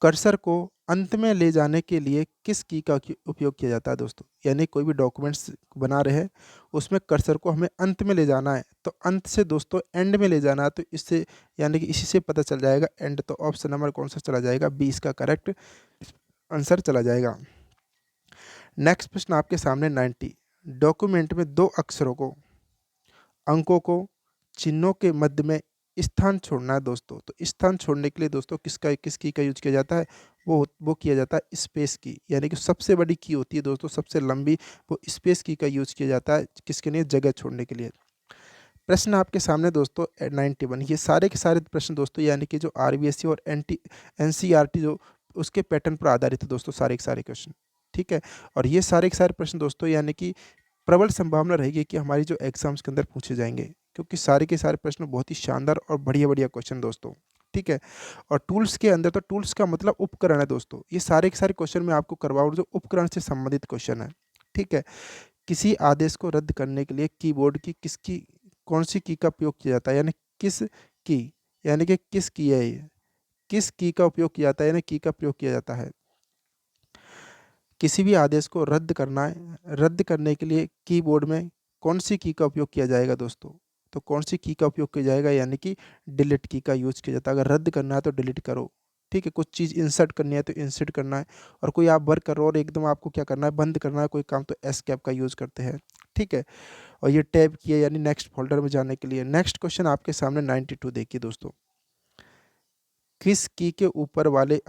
कर्सर को अंत में ले जाने के लिए किस की का उपयोग किया जाता है दोस्तों? यानी कोई भी डॉक्यूमेंट्स बना रहे हैं, उसमें कर्सर को हमें अंत में ले जाना है, तो अंत से दोस्तों एंड में ले जाना है, तो इससे यानी कि इसी से पता चल जाएगा एंड। तो ऑप्शन नंबर कौन सा चला जाएगा? बी इसका करेक्ट आंसर चला जाएगा। नेक्स्ट प्रश्न आपके सामने 90। डॉक्यूमेंट में दो अक्षरों को, अंकों को, चिन्हों के मध्य में स्थान छोड़ना है दोस्तों। तो स्थान छोड़ने के लिए दोस्तों किस की का यूज किया जाता है? वो किया जाता है स्पेस की, यानी कि सबसे बड़ी की होती है दोस्तों, सबसे लंबी, वो स्पेस की का यूज किया जाता है किसके लिए? जगह छोड़ने के लिए। प्रश्न आपके सामने दोस्तों 91। ये सारे के सारे प्रश्न दोस्तों यानी कि जो आरबीएससी और एनसीईआरटी जो उसके पैटर्न पर आधारित है दोस्तों, सारे के सारे क्वेश्चन, ठीक है। और ये सारे के सारे प्रश्न दोस्तों यानी कि प्रबल संभावना रहेगी कि हमारी जो एग्जाम्स के अंदर पूछे जाएंगे, क्योंकि सारे के सारे प्रश्न बहुत ही शानदार और बढ़िया बढ़िया क्वेश्चन दोस्तों, ठीक है। और टूल्स के अंदर, तो टूल्स का मतलब उपकरण है दोस्तों, ये सारे के सारे क्वेश्चन मैं आपको करवाऊँ जो उपकरण से संबंधित क्वेश्चन है, ठीक है। किसी आदेश को रद्द करने के लिए कीबोर्ड की किसकी कौन सी की का उपयोग किया जाता है? यानी किस की, यानी कि किस की है ये, किस की का उपयोग किया जाता है, यानी की का प्रयोग किया जाता है। किसी भी आदेश को रद्द करना है, रद्द करने के लिए कीबोर्ड में कौन सी की का उपयोग किया जाएगा दोस्तों? तो कौन सी की का उपयोग किया जाएगा? यानी कि डिलीट की का यूज किया जाता है। अगर रद्द करना है तो डिलीट करो, ठीक है। कुछ चीज़ इंसर्ट करनी है तो इंसर्ट करना है, और कोई आप वर्क कर रहे हो और एकदम आपको क्या करना है, बंद करना है कोई काम, तो एस्केप का यूज करते हैं, ठीक है। और ये टैब की है, यानी नेक्स्ट फोल्डर में जाने के लिए। नेक्स्ट क्वेश्चन आपके सामने 92 देखिए दोस्तों। किस की के ऊपर वाले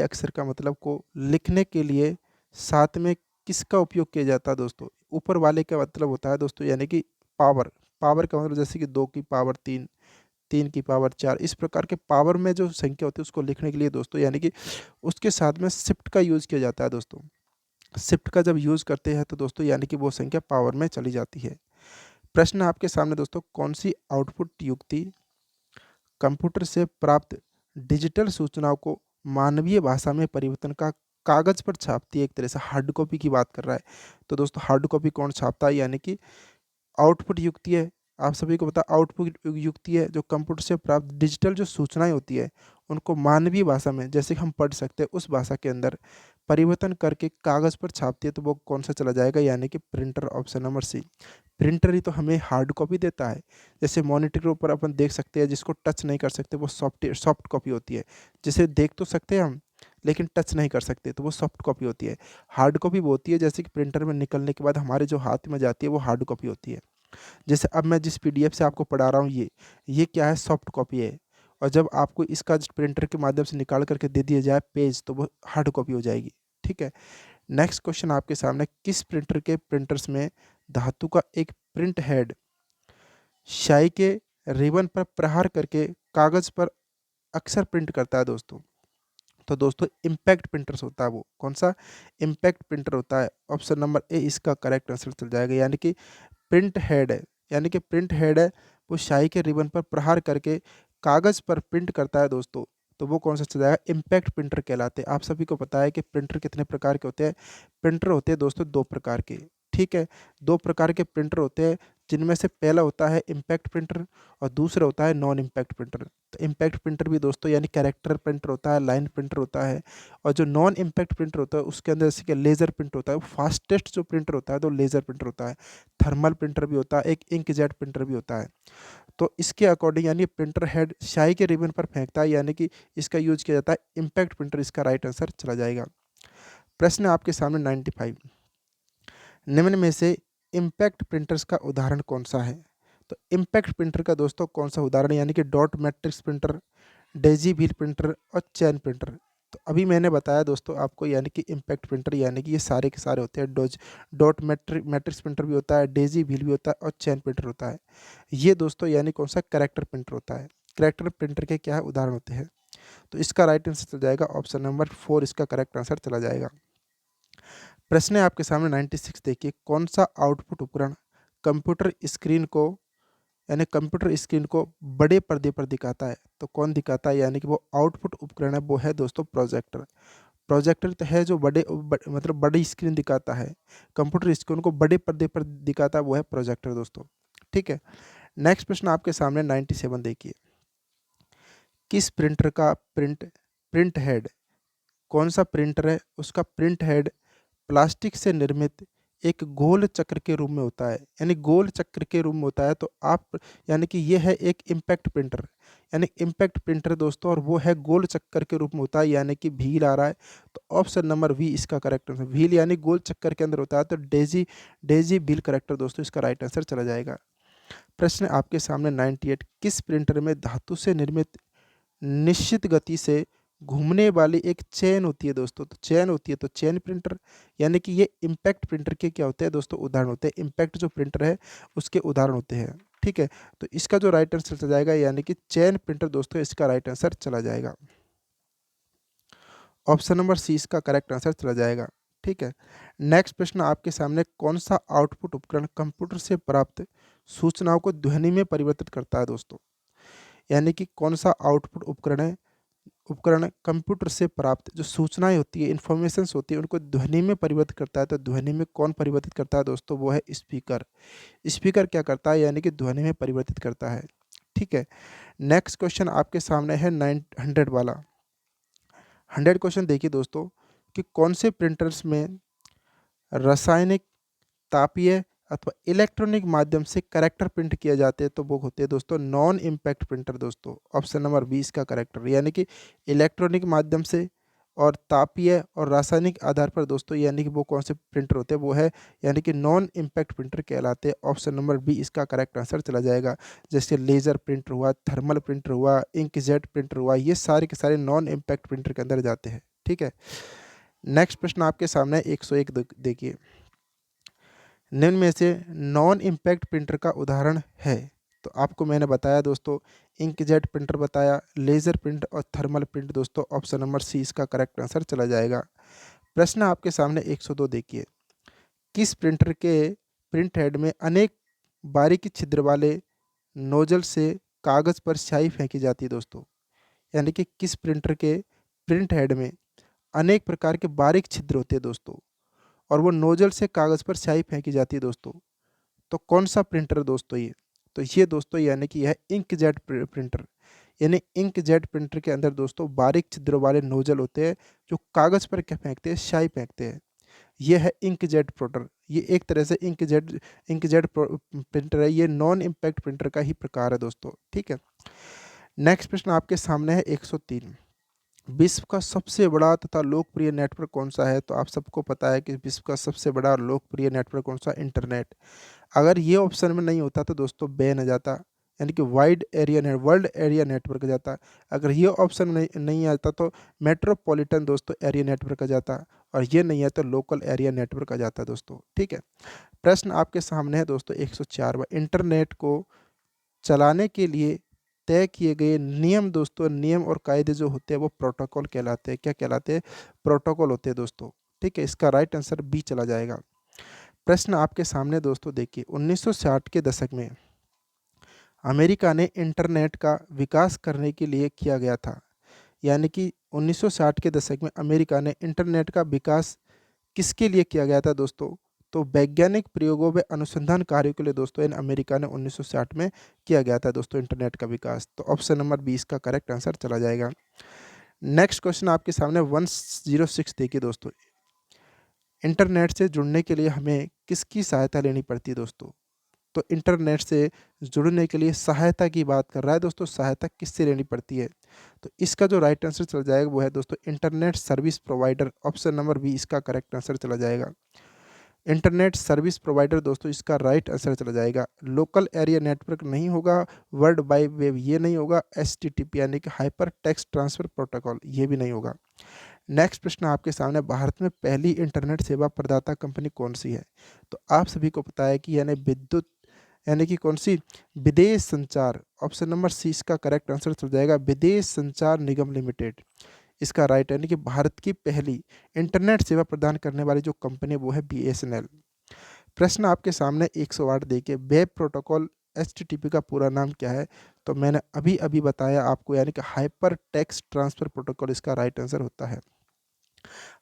अक्षर का मतलब को लिखने के लिए साथ में किसका उपयोग किया जाता है दोस्तों? ऊपर वाले का मतलब होता है दोस्तों यानी कि पावर। पावर का मतलब जैसे कि 2 की पावर 3, 3 की पावर 4, इस प्रकार के पावर में जो संख्या होती है उसको लिखने के लिए दोस्तों यानी कि उसके साथ में शिफ्ट का यूज किया जाता है दोस्तों। शिफ्ट का जब यूज करते हैं तो दोस्तों यानी कि वो संख्या पावर में चली जाती है। प्रश्न आपके सामने दोस्तों, कौन सी आउटपुट युक्ति कंप्यूटर से प्राप्त डिजिटल सूचनाओं को मानवीय भाषा में परिवर्तन का कागज पर छापती है? एक तरह से हार्ड कॉपी की बात कर रहा है। तो दोस्तों हार्ड कॉपी कौन छापता है? यानी कि आउटपुट युक्ति है, आप सभी को पता आउटपुट युक्ति है जो कंप्यूटर से प्राप्त डिजिटल जो सूचनाएं होती है उनको मानवीय भाषा में जैसे कि हम पढ़ सकते हैं उस भाषा के अंदर परिवर्तन करके कागज़ पर छापती है, तो वो कौन सा चला जाएगा, यानी कि printer, option number C. Printer ही तो हमें हार्ड कॉपी देता है। जैसे मॉनिटर के ऊपर अपन देख सकते हैं, जिसको टच नहीं कर सकते वो सॉफ्ट कॉपी होती है। जिसे देख तो सकते हैं हम, लेकिन टच नहीं कर सकते, तो वो सॉफ्ट कॉपी होती है। हार्ड कॉपी वो होती है जैसे कि प्रिंटर में निकलने के बाद हमारे जो हाथ में जाती है वो हार्ड कॉपी होती है। जैसे अब मैं जिस पीडीएफ से आपको पढ़ा रहा हूँ, ये क्या है, सॉफ्ट कॉपी है। और जब आपको इसका प्रिंटर के माध्यम से निकाल करके दे दिया जाए पेज, तो वो हार्ड कॉपी हो जाएगी। ठीक है। नेक्स्ट क्वेश्चन आपके सामने, किस प्रिंटर के प्रिंटर्स में धातु का एक प्रिंट हेड स्याही के रिबन पर प्रहार करके कागज पर अक्सर प्रिंट करता है दोस्तों? तो दोस्तों इम्पैक्ट प्रिंटर्स होता है। वो कौन सा, इम्पैक्ट प्रिंटर होता है। ऑप्शन नंबर ए इसका करेक्ट आंसर चल जाएगा, यानी कि प्रिंट हेड है, यानी कि प्रिंट हेड है वो स्याही के रिबन पर प्रहार करके कागज पर प्रिंट करता है दोस्तों। तो वो कौन सा चल जाएगा, इम्पैक्ट प्रिंटर कहलाते हैं। आप सभी को पता है कि प्रिंटर कितने प्रकार के होते हैं। प्रिंटर होते हैं दोस्तों दो प्रकार के। ठीक है, दो प्रकार के प्रिंटर होते हैं, जिनमें से पहला होता है इम्पैक्ट प्रिंटर और दूसरा होता है नॉन इम्पैक्ट प्रिंटर। तो इम्पैक्ट प्रिंटर भी दोस्तों यानी कैरेक्टर प्रिंटर होता है, लाइन प्रिंटर होता है। और जो नॉन इम्पैक्ट प्रिंटर होता है उसके अंदर जैसे कि लेज़र प्रिंट होता है, वो फास्टेस्ट जो प्रिंटर होता है तो लेज़र प्रिंटर होता है। थर्मल प्रिंटर भी होता है, एक इंकजेट प्रिंटर भी होता है। तो इसके अकॉर्डिंग यानी प्रिंटर हेड स्याही के रिबन पर फेंकता है, यानी कि इसका यूज किया जाता है इम्पैक्ट प्रिंटर। इसका राइट आंसर चला जाएगा। प्रश्न है आपके सामने 95, निम्न में से इम्पैक्ट प्रिंटर्स का उदाहरण कौन सा है? तो इम्पैक्ट प्रिंटर का दोस्तों कौन सा उदाहरण, यानी कि dot matrix printer, Daisy wheel printer और चैन प्रिंटर। तो अभी मैंने बताया दोस्तों आपको, यानी कि इम्पैक्ट प्रिंटर यानी कि ये सारे के सारे होते हैं। डॉट मैट्रिक्स प्रिंटर भी होता है, डेजी व्हील भी होता है और चैन प्रिंटर होता है। ये दोस्तों यानी कौन सा, करेक्टर प्रिंटर होता है। करेक्टर प्रिंटर के क्या है, उदाहरण होते हैं। तो इसका राइट आंसर चल जाएगा ऑप्शन नंबर 4, इसका करेक्ट आंसर चला जाएगा। प्रश्न है आपके सामने 96, देखिए, कौन सा आउटपुट उपकरण कंप्यूटर स्क्रीन को यानी कंप्यूटर स्क्रीन को बड़े पर्दे पर दिखाता है? तो कौन दिखाता है, यानी कि वो आउटपुट उपकरण है, वो है दोस्तों प्रोजेक्टर। प्रोजेक्टर तो है जो मतलब बड़ी स्क्रीन दिखाता है, कंप्यूटर स्क्रीन को बड़े पर्दे पर दिखाता है, वो है प्रोजेक्टर दोस्तों। ठीक है। नेक्स्ट प्रश्न आपके सामने 97, देखिए, किस प्रिंटर का प्रिंट हेड, कौन सा प्रिंटर है उसका प्रिंट हेड प्लास्टिक से निर्मित एक गोल चक्र के रूप में होता है, यानी गोल चक्र के रूप में होता है। तो आप, यानी कि ये है एक इम्पैक्ट प्रिंटर, यानी इम्पैक्ट प्रिंटर दोस्तों, और वो है गोल चक्कर के रूप में होता है, यानी कि व्हील आ रहा है। तो ऑप्शन नंबर वी इसका करेक्ट आंसर, व्हील यानी गोल चक्कर के अंदर होता है, तो डेजी डेजी व्हील करेक्टर दोस्तों, इसका राइट आंसर चला जाएगा। प्रश्न आपके सामने 98, किस प्रिंटर में धातु से निर्मित निश्चित गति से घूमने वाली एक चेन होती है दोस्तों? तो चेन होती है, तो चेन प्रिंटर, यानी कि ये इम्पैक्ट प्रिंटर के क्या होते हैं दोस्तों, उदाहरण होते हैं। इम्पैक्ट जो प्रिंटर है उसके उदाहरण होते हैं। ठीक है, तो इसका जो राइट आंसर चला जाएगा, यानी कि चेन प्रिंटर दोस्तों, इसका राइट आंसर चला जाएगा। ऑप्शन नंबर सी इसका करेक्ट आंसर चला जाएगा। ठीक है। नेक्स्ट प्रश्न आपके सामने, कौन सा आउटपुट उपकरण कंप्यूटर से प्राप्त सूचनाओं को ध्वनि में परिवर्तित करता है दोस्तों? यानी कि कौन सा आउटपुट उपकरण कंप्यूटर से प्राप्त जो सूचनाएं होती है, इंफॉर्मेशंस होती है, उनको ध्वनि में परिवर्तित करता है? तो ध्वनि में कौन परिवर्तित करता है दोस्तों, वो है स्पीकर। स्पीकर क्या करता है, यानी कि ध्वनि में परिवर्तित करता है। ठीक है। नेक्स्ट क्वेश्चन आपके सामने है 900 वाला। 100 क्वेश्चन देखिए दोस्तों, कि कौन से प्रिंटर्स में रासायनिक, तापीय अथवा इलेक्ट्रॉनिक माध्यम से कैरेक्टर प्रिंट किए जाते हैं? तो वो होते हैं दोस्तों नॉन इम्पैक्ट प्रिंटर दोस्तों। ऑप्शन नंबर 20 का करेक्टर, यानी कि इलेक्ट्रॉनिक माध्यम से और तापीय और रासायनिक आधार पर दोस्तों, यानी कि वो कौन से प्रिंटर होते हैं, वो है यानी कि नॉन इम्पैक्ट प्रिंटर कहलाते हैं। ऑप्शन नंबर बी इसका करेक्ट आंसर चला जाएगा। जैसे लेज़र प्रिंटर हुआ, थर्मल प्रिंटर हुआ, इंकजेट प्रिंटर हुआ, ये सारे के सारे नॉन इम्पैक्ट प्रिंटर के अंदर जाते हैं। ठीक है। नेक्स्ट प्रश्न आपके सामने 101 देखिए, निम्न में से नॉन इम्पैक्ट प्रिंटर का उदाहरण है? तो आपको मैंने बताया दोस्तों, इंकजेट प्रिंटर बताया, लेज़र प्रिंट और थर्मल प्रिंट दोस्तों। ऑप्शन नंबर सी इसका करेक्ट आंसर चला जाएगा। प्रश्न आपके सामने 102 देखिए, किस प्रिंटर के प्रिंट हेड में अनेक बारीकी छिद्र वाले नोजल से कागज़ पर स्याही फेंकी जाती है दोस्तों? यानी कि किस प्रिंटर के प्रिंट हेड में अनेक प्रकार के बारीक छिद्र होते हैं दोस्तों, और वो नोजल से कागज़ पर स्याही फेंकी जाती है दोस्तों? तो कौन सा प्रिंटर है दोस्तों ये? तो ये दोस्तों यानी कि यह इंकजेट प्रिंटर, यानी इंकजेट प्रिंटर के अंदर दोस्तों बारीक छिद्रों वाले नोजल होते हैं जो कागज़ पर क्या फेंकते हैं, स्याही फेंकते हैं। ये है इंकजेट प्रोटर। ये एक तरह से इंकजेट प्रिंटर है। ये नॉन इम्पैक्ट प्रिंटर का ही प्रकार है दोस्तों, ठीक है। नेक्स्ट प्रश्न आपके सामने है 103। विश्व का सबसे बड़ा तथा लोकप्रिय नेटवर्क कौन सा है? तो आप सबको पता है कि विश्व का सबसे बड़ा और लोकप्रिय नेटवर्क कौन सा? इंटरनेट। अगर ये ऑप्शन में नहीं होता तो दोस्तों बैन आ जाता, यानी कि वर्ल्ड एरिया नेटवर्क आ जाता। अगर ये ऑप्शन नहीं आता तो मेट्रोपॉलिटन दोस्तों एरिया नेटवर्क आ जाता, और ये नहीं है तो लोकल एरिया नेटवर्क आ जाता दोस्तों, ठीक है। प्रश्न आपके सामने है दोस्तों 104वां। इंटरनेट को चलाने के लिए तय किए गए नियम दोस्तों, नियम और कायदे जो होते हैं वो प्रोटोकॉल कहलाते हैं। क्या कहलाते हैं? प्रोटोकॉल होते हैं दोस्तों, ठीक है। इसका राइट आंसर बी चला जाएगा। प्रश्न आपके सामने दोस्तों देखिए, 1960 के दशक में अमेरिका ने इंटरनेट का विकास करने के लिए किया गया था। यानी कि 1960 के दशक में अमेरिका ने इंटरनेट का विकास किसके लिए किया गया था दोस्तों? तो वैज्ञानिक प्रयोगों व अनुसंधान कार्यों के लिए दोस्तों इन अमेरिका ने 1960 में किया गया था दोस्तों इंटरनेट का विकास। तो ऑप्शन नंबर 20 का करेक्ट आंसर चला जाएगा। नेक्स्ट क्वेश्चन आपके सामने 106 देखिए दोस्तों। इंटरनेट से जुड़ने के लिए हमें किसकी सहायता लेनी पड़ती है दोस्तों? तो इंटरनेट से जुड़ने के लिए सहायता की बात कर रहा है दोस्तों। सहायता किससे लेनी पड़ती है? तो इसका जो राइट आंसर चला जाएगा वो है दोस्तों internet service provider. Option number B इसका करेक्ट आंसर चला जाएगा। इंटरनेट सर्विस प्रोवाइडर दोस्तों इसका राइट आंसर चला जाएगा। लोकल एरिया नेटवर्क नहीं होगा, वर्ल्ड वाइड वेब ये नहीं होगा, एचटीटीपी यानी कि हाइपर टेक्स्ट ट्रांसफर प्रोटोकॉल ये भी नहीं होगा। नेक्स्ट प्रश्न आपके सामने, भारत में पहली इंटरनेट सेवा प्रदाता कंपनी कौन सी है? तो आप सभी को पता है कि यानी कि कौन सी? विदेश संचार। ऑप्शन नंबर सी इसका करेक्ट आंसर चल जाएगा, विदेश संचार निगम लिमिटेड। इसका राइट यानी कि भारत की पहली इंटरनेट सेवा प्रदान करने वाली जो कंपनी है वो है बीएसएनएल। प्रश्न आपके सामने 108 देखिए, वेब प्रोटोकॉल एचटीटीपी का पूरा नाम क्या है? तो मैंने अभी अभी बताया आपको, यानी कि हाइपर टेक्स्ट ट्रांसफर प्रोटोकॉल इसका राइट आंसर होता है।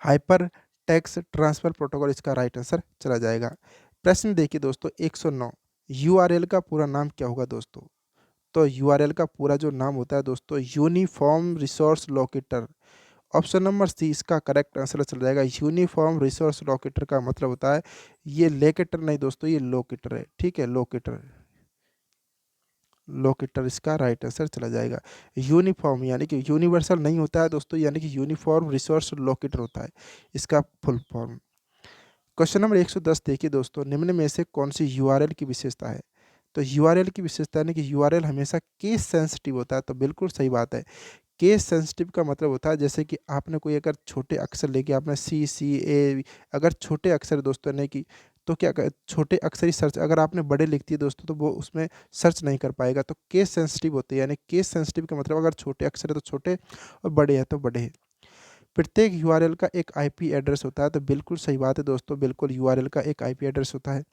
हाइपर टेक्स्ट ट्रांसफर प्रोटोकॉल इसका राइट आंसर चला जाएगा। प्रश्न देखिए दोस्तों 109, यूआरएल का पूरा नाम क्या होगा दोस्तों? तो यूआरएल का पूरा जो नाम होता है दोस्तों uniform resource locator. Option number C इसका करेक्ट आंसर चल जाएगा। यूनिफॉर्म रिसोर्स लोकेटर का मतलब होता है, ये लेकेटर नहीं दोस्तों, ये लोकेटर है, ठीक है। लोकेटर, लोकेटर इसका राइट आंसर चला जाएगा। यूनिफॉर्म यानी कि यूनिवर्सल नहीं होता है दोस्तों, यानी कि यूनिफॉर्म रिसोर्स लोकेटर होता है इसका फुल फॉर्म। क्वेश्चन नंबर 110 देखिए दोस्तों, निम्न में से कौन सी यूआरएल की विशेषता है? तो यूआरएल की विशेषता यानी कि यूआरएल हमेशा केस सेंसिटिव होता है। तो बिल्कुल सही बात है। केस सेंसिटिव का मतलब होता है जैसे कि आपने कोई अगर छोटे अक्षर लेके आपने CCA, अगर छोटे अक्षर दोस्तों ने की, तो छोटे अक्षर ही सर्च, अगर आपने बड़े लिख दिए दोस्तों तो वो उसमें सर्च नहीं कर पाएगा। तो केस सेंसिटिव होते हैं, यानी केस सेंसिटिव का मतलब अगर छोटे अक्षर है तो छोटे और बड़े हैं तो बड़े। प्रत्येक यूआरएल का एक आईपी एड्रेस होता है। तो बिल्कुल सही बात है दोस्तों, बिल्कुल यूआरएल का एक आईपी एड्रेस होता है।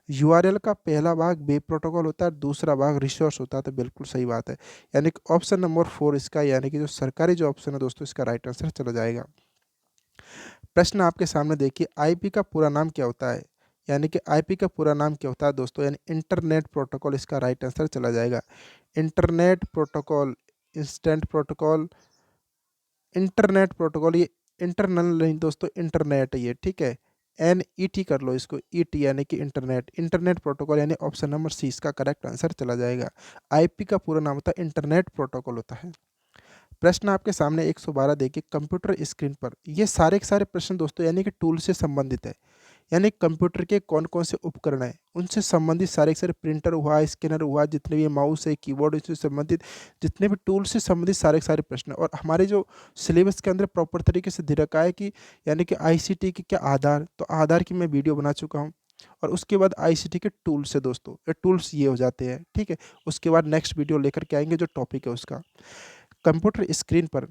यूआरएल का पहला भाग वेब प्रोटोकॉल होता है, दूसरा भाग रिसोर्स होता है। तो बिल्कुल सही बात है, यानी कि ऑप्शन नंबर 4 इसका, यानी कि जो सरकारी जो ऑप्शन है दोस्तों इसका राइट आंसर चला जाएगा। प्रश्न आपके सामने देखिए, आईपी का पूरा नाम क्या होता है? यानी कि आईपी का पूरा नाम क्या होता है दोस्तों? यानी इंटरनेट प्रोटोकॉल इसका राइट आंसर चला जाएगा। Internet protocol, instant protocol, internet protocol, ये इंटरनल नहीं दोस्तों, इंटरनेट है ये, ठीक है। NET कर लो इसको, ET यानी कि इंटरनेट, इंटरनेट प्रोटोकॉल, यानी ऑप्शन नंबर सी इसका करेक्ट आंसर चला जाएगा। आईपी का पूरा नाम होता है इंटरनेट प्रोटोकॉल होता है। प्रश्न आपके सामने 112 देखिए, कंप्यूटर स्क्रीन पर, ये सारे के सारे प्रश्न दोस्तों यानी कि टूल से संबंधित है। यानी कंप्यूटर के कौन कौन से उपकरण हैं उनसे संबंधित सारे के सारे, प्रिंटर हुआ, स्कैनर हुआ, जितने भी माउस है, कीबोर्ड, इससे संबंधित जितने भी टूल से संबंधित सारे के सारे प्रश्न। और हमारे जो सिलेबस के अंदर प्रॉपर तरीके से दे रखा है कि यानी कि आईसीटी की क्या आधार, तो आधार की मैं वीडियो बना चुका हूँ। और उसके बाद आईसीटी के टूल्स है दोस्तों, ये टूल्स ये हो जाते हैं, ठीक है। उसके बाद नेक्स्ट वीडियो लेकर के आएंगे जो टॉपिक है उसका। कंप्यूटर स्क्रीन पर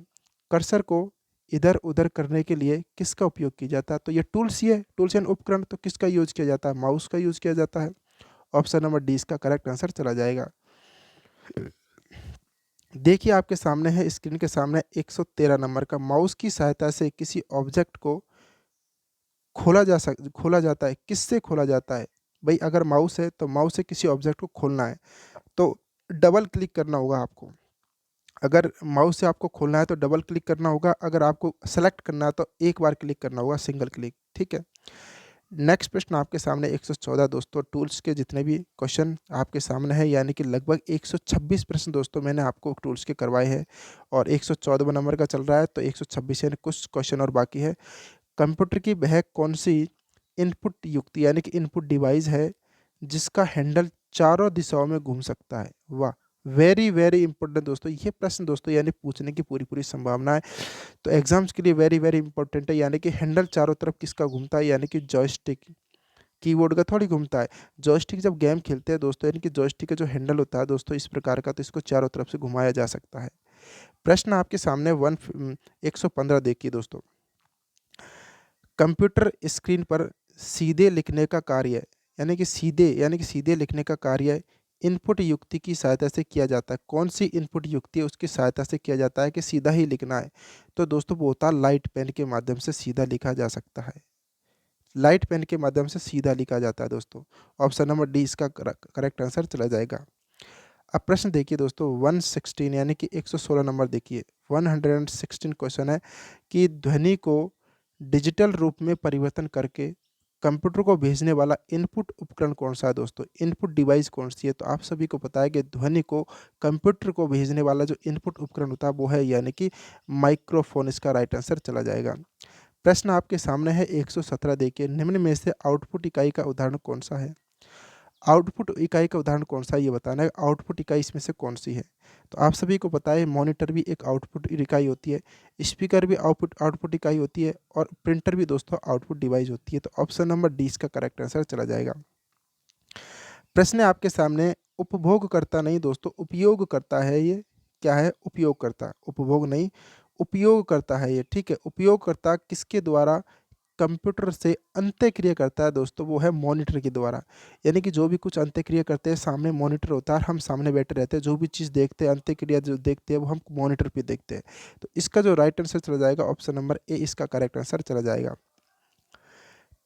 कर्सर को इधर उधर करने के लिए किसका उपयोग किया जाता है? तो ये टूल्स, ये टूल्स एंड उपकरण, तो किसका यूज किया जाता है? माउस का यूज किया जाता है। ऑप्शन नंबर डी इसका करेक्ट आंसर चला जाएगा। देखिए आपके सामने है, स्क्रीन के सामने 113 नंबर का, माउस की सहायता से किसी ऑब्जेक्ट को खोला जाता है। किससे खोला जाता है? भाई अगर माउस है तो माउस से किसी ऑब्जेक्ट को खोलना है तो डबल क्लिक करना होगा आपको। अगर माउस से आपको खोलना है तो डबल क्लिक करना होगा, अगर आपको सेलेक्ट करना है तो एक बार क्लिक करना होगा, सिंगल क्लिक, ठीक है। नेक्स्ट प्रश्न आपके सामने 114 दोस्तों, टूल्स के जितने भी क्वेश्चन आपके सामने है, यानी कि लगभग 126 प्रश्न दोस्तों मैंने आपको टूल्स के करवाए हैं और 114वां नंबर का चल रहा है, तो 126 यानी कुछ क्वेश्चन और बाकी है। कंप्यूटर की वह कौन सी इनपुट युक्ति यानी कि इनपुट डिवाइस है जिसका हैंडल चारों दिशाओं में घूम सकता है? वाह, वेरी वेरी इंपॉर्टेंट दोस्तों ये प्रश्न दोस्तों, यानी पूछने की पूरी पूरी संभावना है, तो एग्जाम्स के लिए वेरी वेरी इंपॉर्टेंट है। यानी कि हैंडल चारों तरफ किसका घूमता है? यानी कि जॉयस्टिक, कीबोर्ड का थोड़ी घूमता है। जॉयस्टिक जब गेम खेलते हैं दोस्तों, यानी कि जॉयस्टिक का जो हैंडल होता है दोस्तों इस प्रकार का, तो इसको चारों तरफ से घुमाया जा सकता है। प्रश्न आपके सामने 115 देखिए दोस्तों, कंप्यूटर स्क्रीन पर सीधे लिखने का कार्य, यानी कि सीधे लिखने का कार्य इनपुट युक्ति की सहायता से किया जाता है। कौन सी इनपुट युक्ति है उसकी सहायता से किया जाता है कि सीधा ही लिखना है? तो दोस्तों वो होता है लाइट पेन के माध्यम से सीधा लिखा जा सकता है। लाइट पेन के माध्यम से सीधा लिखा जाता है दोस्तों। ऑप्शन नंबर डी इसका करेक्ट आंसर चला जाएगा। अब प्रश्न देखिए दोस्तों 116 यानी कि 116 नंबर देखिए, 116 क्वेश्चन है कि ध्वनि को डिजिटल रूप में परिवर्तन करके कंप्यूटर को भेजने वाला इनपुट उपकरण कौन सा है दोस्तों? इनपुट डिवाइस कौन सी है? तो आप सभी को पता है कि ध्वनि को कंप्यूटर को भेजने वाला जो इनपुट उपकरण होता है वो है यानी कि माइक्रोफोन, इसका राइट आंसर चला जाएगा। प्रश्न आपके सामने है 117 देखिए, निम्न में से आउटपुट इकाई का उदाहरण कौन सा है? आउटपुट इकाई का उदाहरण कौन सा है ये बताना है, आउटपुट इकाई इसमें से कौन सी है? तो आप सभी को पता है मॉनिटर भी एक आउटपुट इकाई होती है, स्पीकर भी आउटपुट आउटपुट इकाई होती है और प्रिंटर भी दोस्तों आउटपुट डिवाइस होती है। तो ऑप्शन नंबर डी इसका करेक्ट आंसर चला जाएगा। प्रश्न है आपके सामने, उपभोगकर्ता नहीं दोस्तों, उपयोग करता है ये, क्या है? उपयोगकर्ता, उपभोग नहीं, उपयोग करता है ये, ठीक है। उपयोगकर्ता किसके द्वारा कंप्यूटर से अंत्यक्रिया करता है दोस्तों? वो है मॉनिटर के द्वारा। यानी कि जो भी कुछ अंत्यक्रिया करते हैं सामने मॉनिटर होता है, हम सामने बैठे रहते हैं, जो भी चीज़ देखते हैं अंत्यक्रिया जो देखते हैं वो हम मॉनिटर पे देखते हैं। तो इसका जो राइट आंसर चला जाएगा ऑप्शन नंबर ए, इसका करेक्ट आंसर चला जाएगा।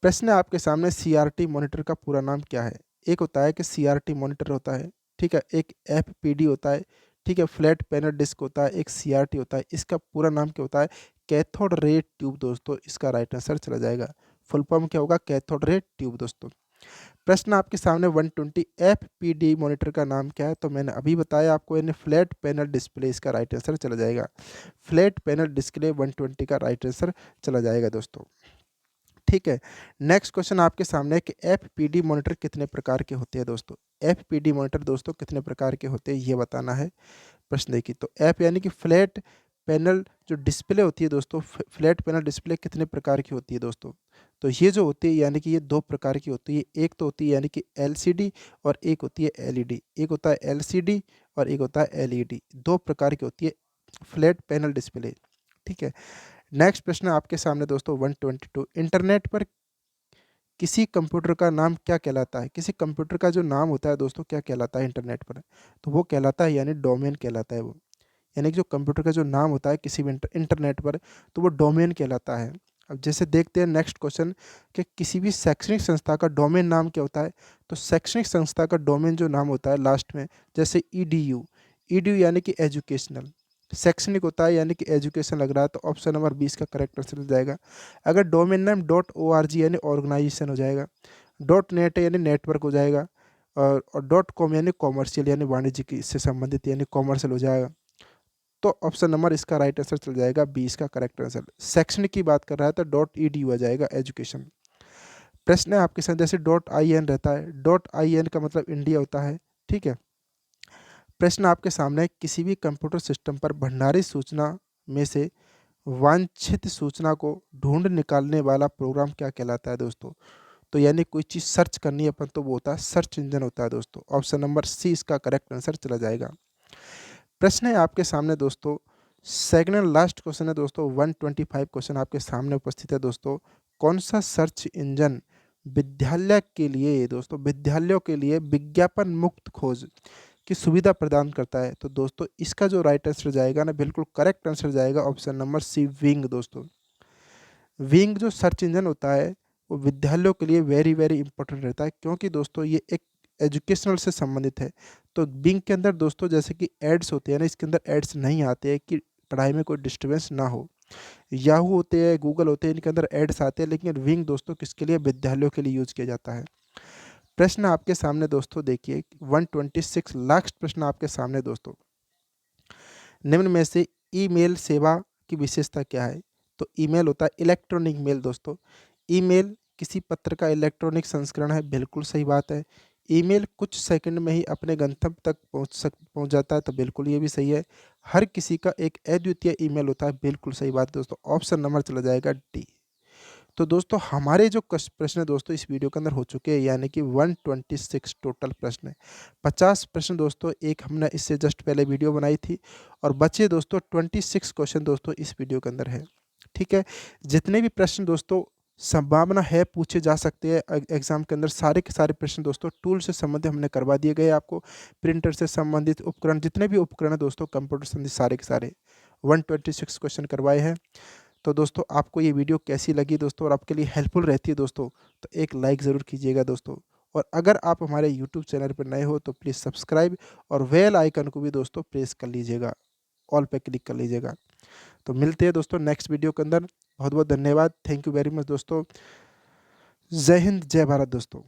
प्रश्न है आपके सामने, सीआरटी मॉनिटर का पूरा नाम क्या है? एक होता है कि सीआरटी मॉनिटर होता है, ठीक है, एक एफपीडी होता है, ठीक है, फ्लैट पैनल डिस्क होता है, एक सीआरटी होता है, इसका पूरा नाम क्या होता है? कैथोड रे ट्यूब दोस्तों, इसका राइट आंसर चला जाएगा। फुल फॉर्म क्या होगा? कैथोड रे ट्यूब दोस्तों। प्रश्न आपके सामने 120 एफपीडी मॉनिटर का नाम क्या है? तो मैंने अभी बताया आपको, यानी फ्लैट पैनल डिस्प्ले, इसका राइट आंसर चला जाएगा। फ्लैट पैनल डिस्प्ले 120 का राइट आंसर चला जाएगा दोस्तों, ठीक है। नेक्स्ट क्वेश्चन आपके सामने है कि एफपीडी मॉनिटर कितने प्रकार के होते हैं दोस्तों? एफपीडी मॉनिटर दोस्तों कितने प्रकार के होते हैं ये बताना है। प्रश्न देखिए, तो एफ यानी कि फ्लैट पैनल जो डिस्प्ले होती है दोस्तों, फ्लैट पैनल डिस्प्ले कितने प्रकार की होती है दोस्तों? तो ये जो होती है यानी कि ये दो प्रकार की होती है, एक तो होती है यानी कि एलसीडी और एक होती है एलईडी। एक होता है एलसीडी और एक होता है एलईडी, दो प्रकार की होती है फ्लैट पैनल डिस्प्ले, ठीक है। नेक्स्ट प्रश्न आपके सामने दोस्तों 122, इंटरनेट पर किसी कंप्यूटर का नाम क्या कहलाता है? किसी कंप्यूटर का जो नाम होता है दोस्तों क्या कहलाता है इंटरनेट पर? तो वो कहलाता है यानी डोमेन कहलाता है वो। यानी कि जो कंप्यूटर का जो नाम होता है किसी भी इंटरनेट पर, तो वो डोमेन कहलाता है। अब जैसे देखते हैं नेक्स्ट क्वेश्चन कि किसी भी शैक्षणिक संस्था का डोमेन नाम क्या होता है? तो शैक्षणिक संस्था का डोमेन जो नाम होता है लास्ट में, जैसे ईडीयू, ईडीयू यानी कि एजुकेशनल, शैक्षणिक होता है यानी कि एजुकेशन लग रहा है, तो ऑप्शन नंबर 20 का करेक्ट आंसर हो जाएगा। अगर domain name dot O R G यानी ऑर्गेनाइजेशन हो जाएगा, डॉट नेट यानी नेटवर्क हो जाएगा, और डॉट कॉम यानी कॉमर्शियल यानी वाणिज्यिक से संबंधित यानी कॉमर्शियल हो जाएगा। तो ऑप्शन नंबर इसका राइट आंसर चल जाएगा 20 का करेक्ट आंसर। शैक्षणिक की बात कर रहा है तो डॉट ई डी आ जाएगा एजुकेशन। प्रश्न है आपके साथ, जैसे डॉट आई एन रहता है, डॉट आई एन का मतलब इंडिया होता है, ठीक है। प्रश्न आपके सामने है, किसी भी कंप्यूटर सिस्टम पर भंडारित सूचना में से वांछित सूचना को ढूंढ निकालने वाला प्रोग्राम क्या कहलाता है दोस्तों? तो यानी कोई चीज़ सर्च करनी है अपन तो वो होता है सर्च इंजन होता है दोस्तों। ऑप्शन नंबर सी इसका करेक्ट आंसर चला जाएगा। प्रश्न है आपके सामने दोस्तों, सेकंड एंड लास्ट क्वेश्चन है दोस्तों, 125 क्वेश्चन आपके सामने उपस्थित है दोस्तों। कौन सा सर्च इंजन विद्यालय के लिए दोस्तों, विद्यालयों के लिए विज्ञापन मुक्त खोज की सुविधा प्रदान करता है? तो दोस्तों इसका जो राइट आंसर जाएगा ना, बिल्कुल करेक्ट आंसर जाएगा ऑप्शन नंबर सी, विंग दोस्तों। विंग जो सर्च इंजन होता है वो विद्यालयों के लिए वेरी वेरी इंपॉर्टेंट रहता है, क्योंकि दोस्तों ये एक एजुकेशनल से संबंधित है। तो बिंग के अंदर दोस्तों जैसे कि एड्स होते हैं ना, इसके अंदर एड्स नहीं आते हैं कि पढ़ाई में कोई डिस्टर्बेंस ना हो। याहू होते हैं, गूगल होते हैं, इनके अंदर एड्स आते हैं, लेकिन विंग दोस्तों किसके लिए? विद्यालयों के लिए यूज किया जाता है। प्रश्न आपके सामने दोस्तों देखिए 126 लास्ट प्रश्न आपके सामने दोस्तों। निम्न में से ईमेल सेवा की विशेषता क्या है? तो ईमेल होता है इलेक्ट्रॉनिक मेल दोस्तों। ईमेल किसी पत्र का इलेक्ट्रॉनिक संस्करण है, बिल्कुल सही बात है। ईमेल कुछ सेकंड में ही अपने गंतव्य तक पहुंच जाता है, तो बिल्कुल ये भी सही है। हर किसी का एक अद्वितीय ईमेल होता है, बिल्कुल सही बात है दोस्तों। ऑप्शन नंबर चला जाएगा डी। तो दोस्तों हमारे जो प्रश्न है दोस्तों इस वीडियो के अंदर हो चुके हैं, यानी कि 126 टोटल प्रश्न है। 50 प्रश्न दोस्तों एक हमने इससे जस्ट पहले वीडियो बनाई थी, और बचे दोस्तों 26 क्वेश्चन दोस्तों इस वीडियो के अंदर है। ठीक है, जितने भी प्रश्न दोस्तों संभावना है पूछे जा सकते हैं एग्जाम के अंदर, सारे के सारे प्रश्न दोस्तों टूल से संबंधित हमने करवा दिए गए आपको। प्रिंटर से संबंधित उपकरण, जितने भी उपकरण है दोस्तों कंप्यूटर से संबंधित, सारे के सारे 126 क्वेश्चन करवाए हैं। तो दोस्तों आपको ये वीडियो कैसी लगी दोस्तों, और आपके लिए हेल्पफुल रहती है दोस्तों, तो एक लाइक ज़रूर कीजिएगा दोस्तों। और अगर आप हमारे यूट्यूब चैनल पर नए हो तो प्लीज़ सब्सक्राइब और बेल आइकन को भी दोस्तों प्रेस कर लीजिएगा, ऑल पे क्लिक कर लीजिएगा। तो मिलते हैं दोस्तों नेक्स्ट वीडियो के अंदर। बहुत बहुत धन्यवाद, थैंक यू वेरी मच दोस्तों। जय हिंद, जय भारत दोस्तों।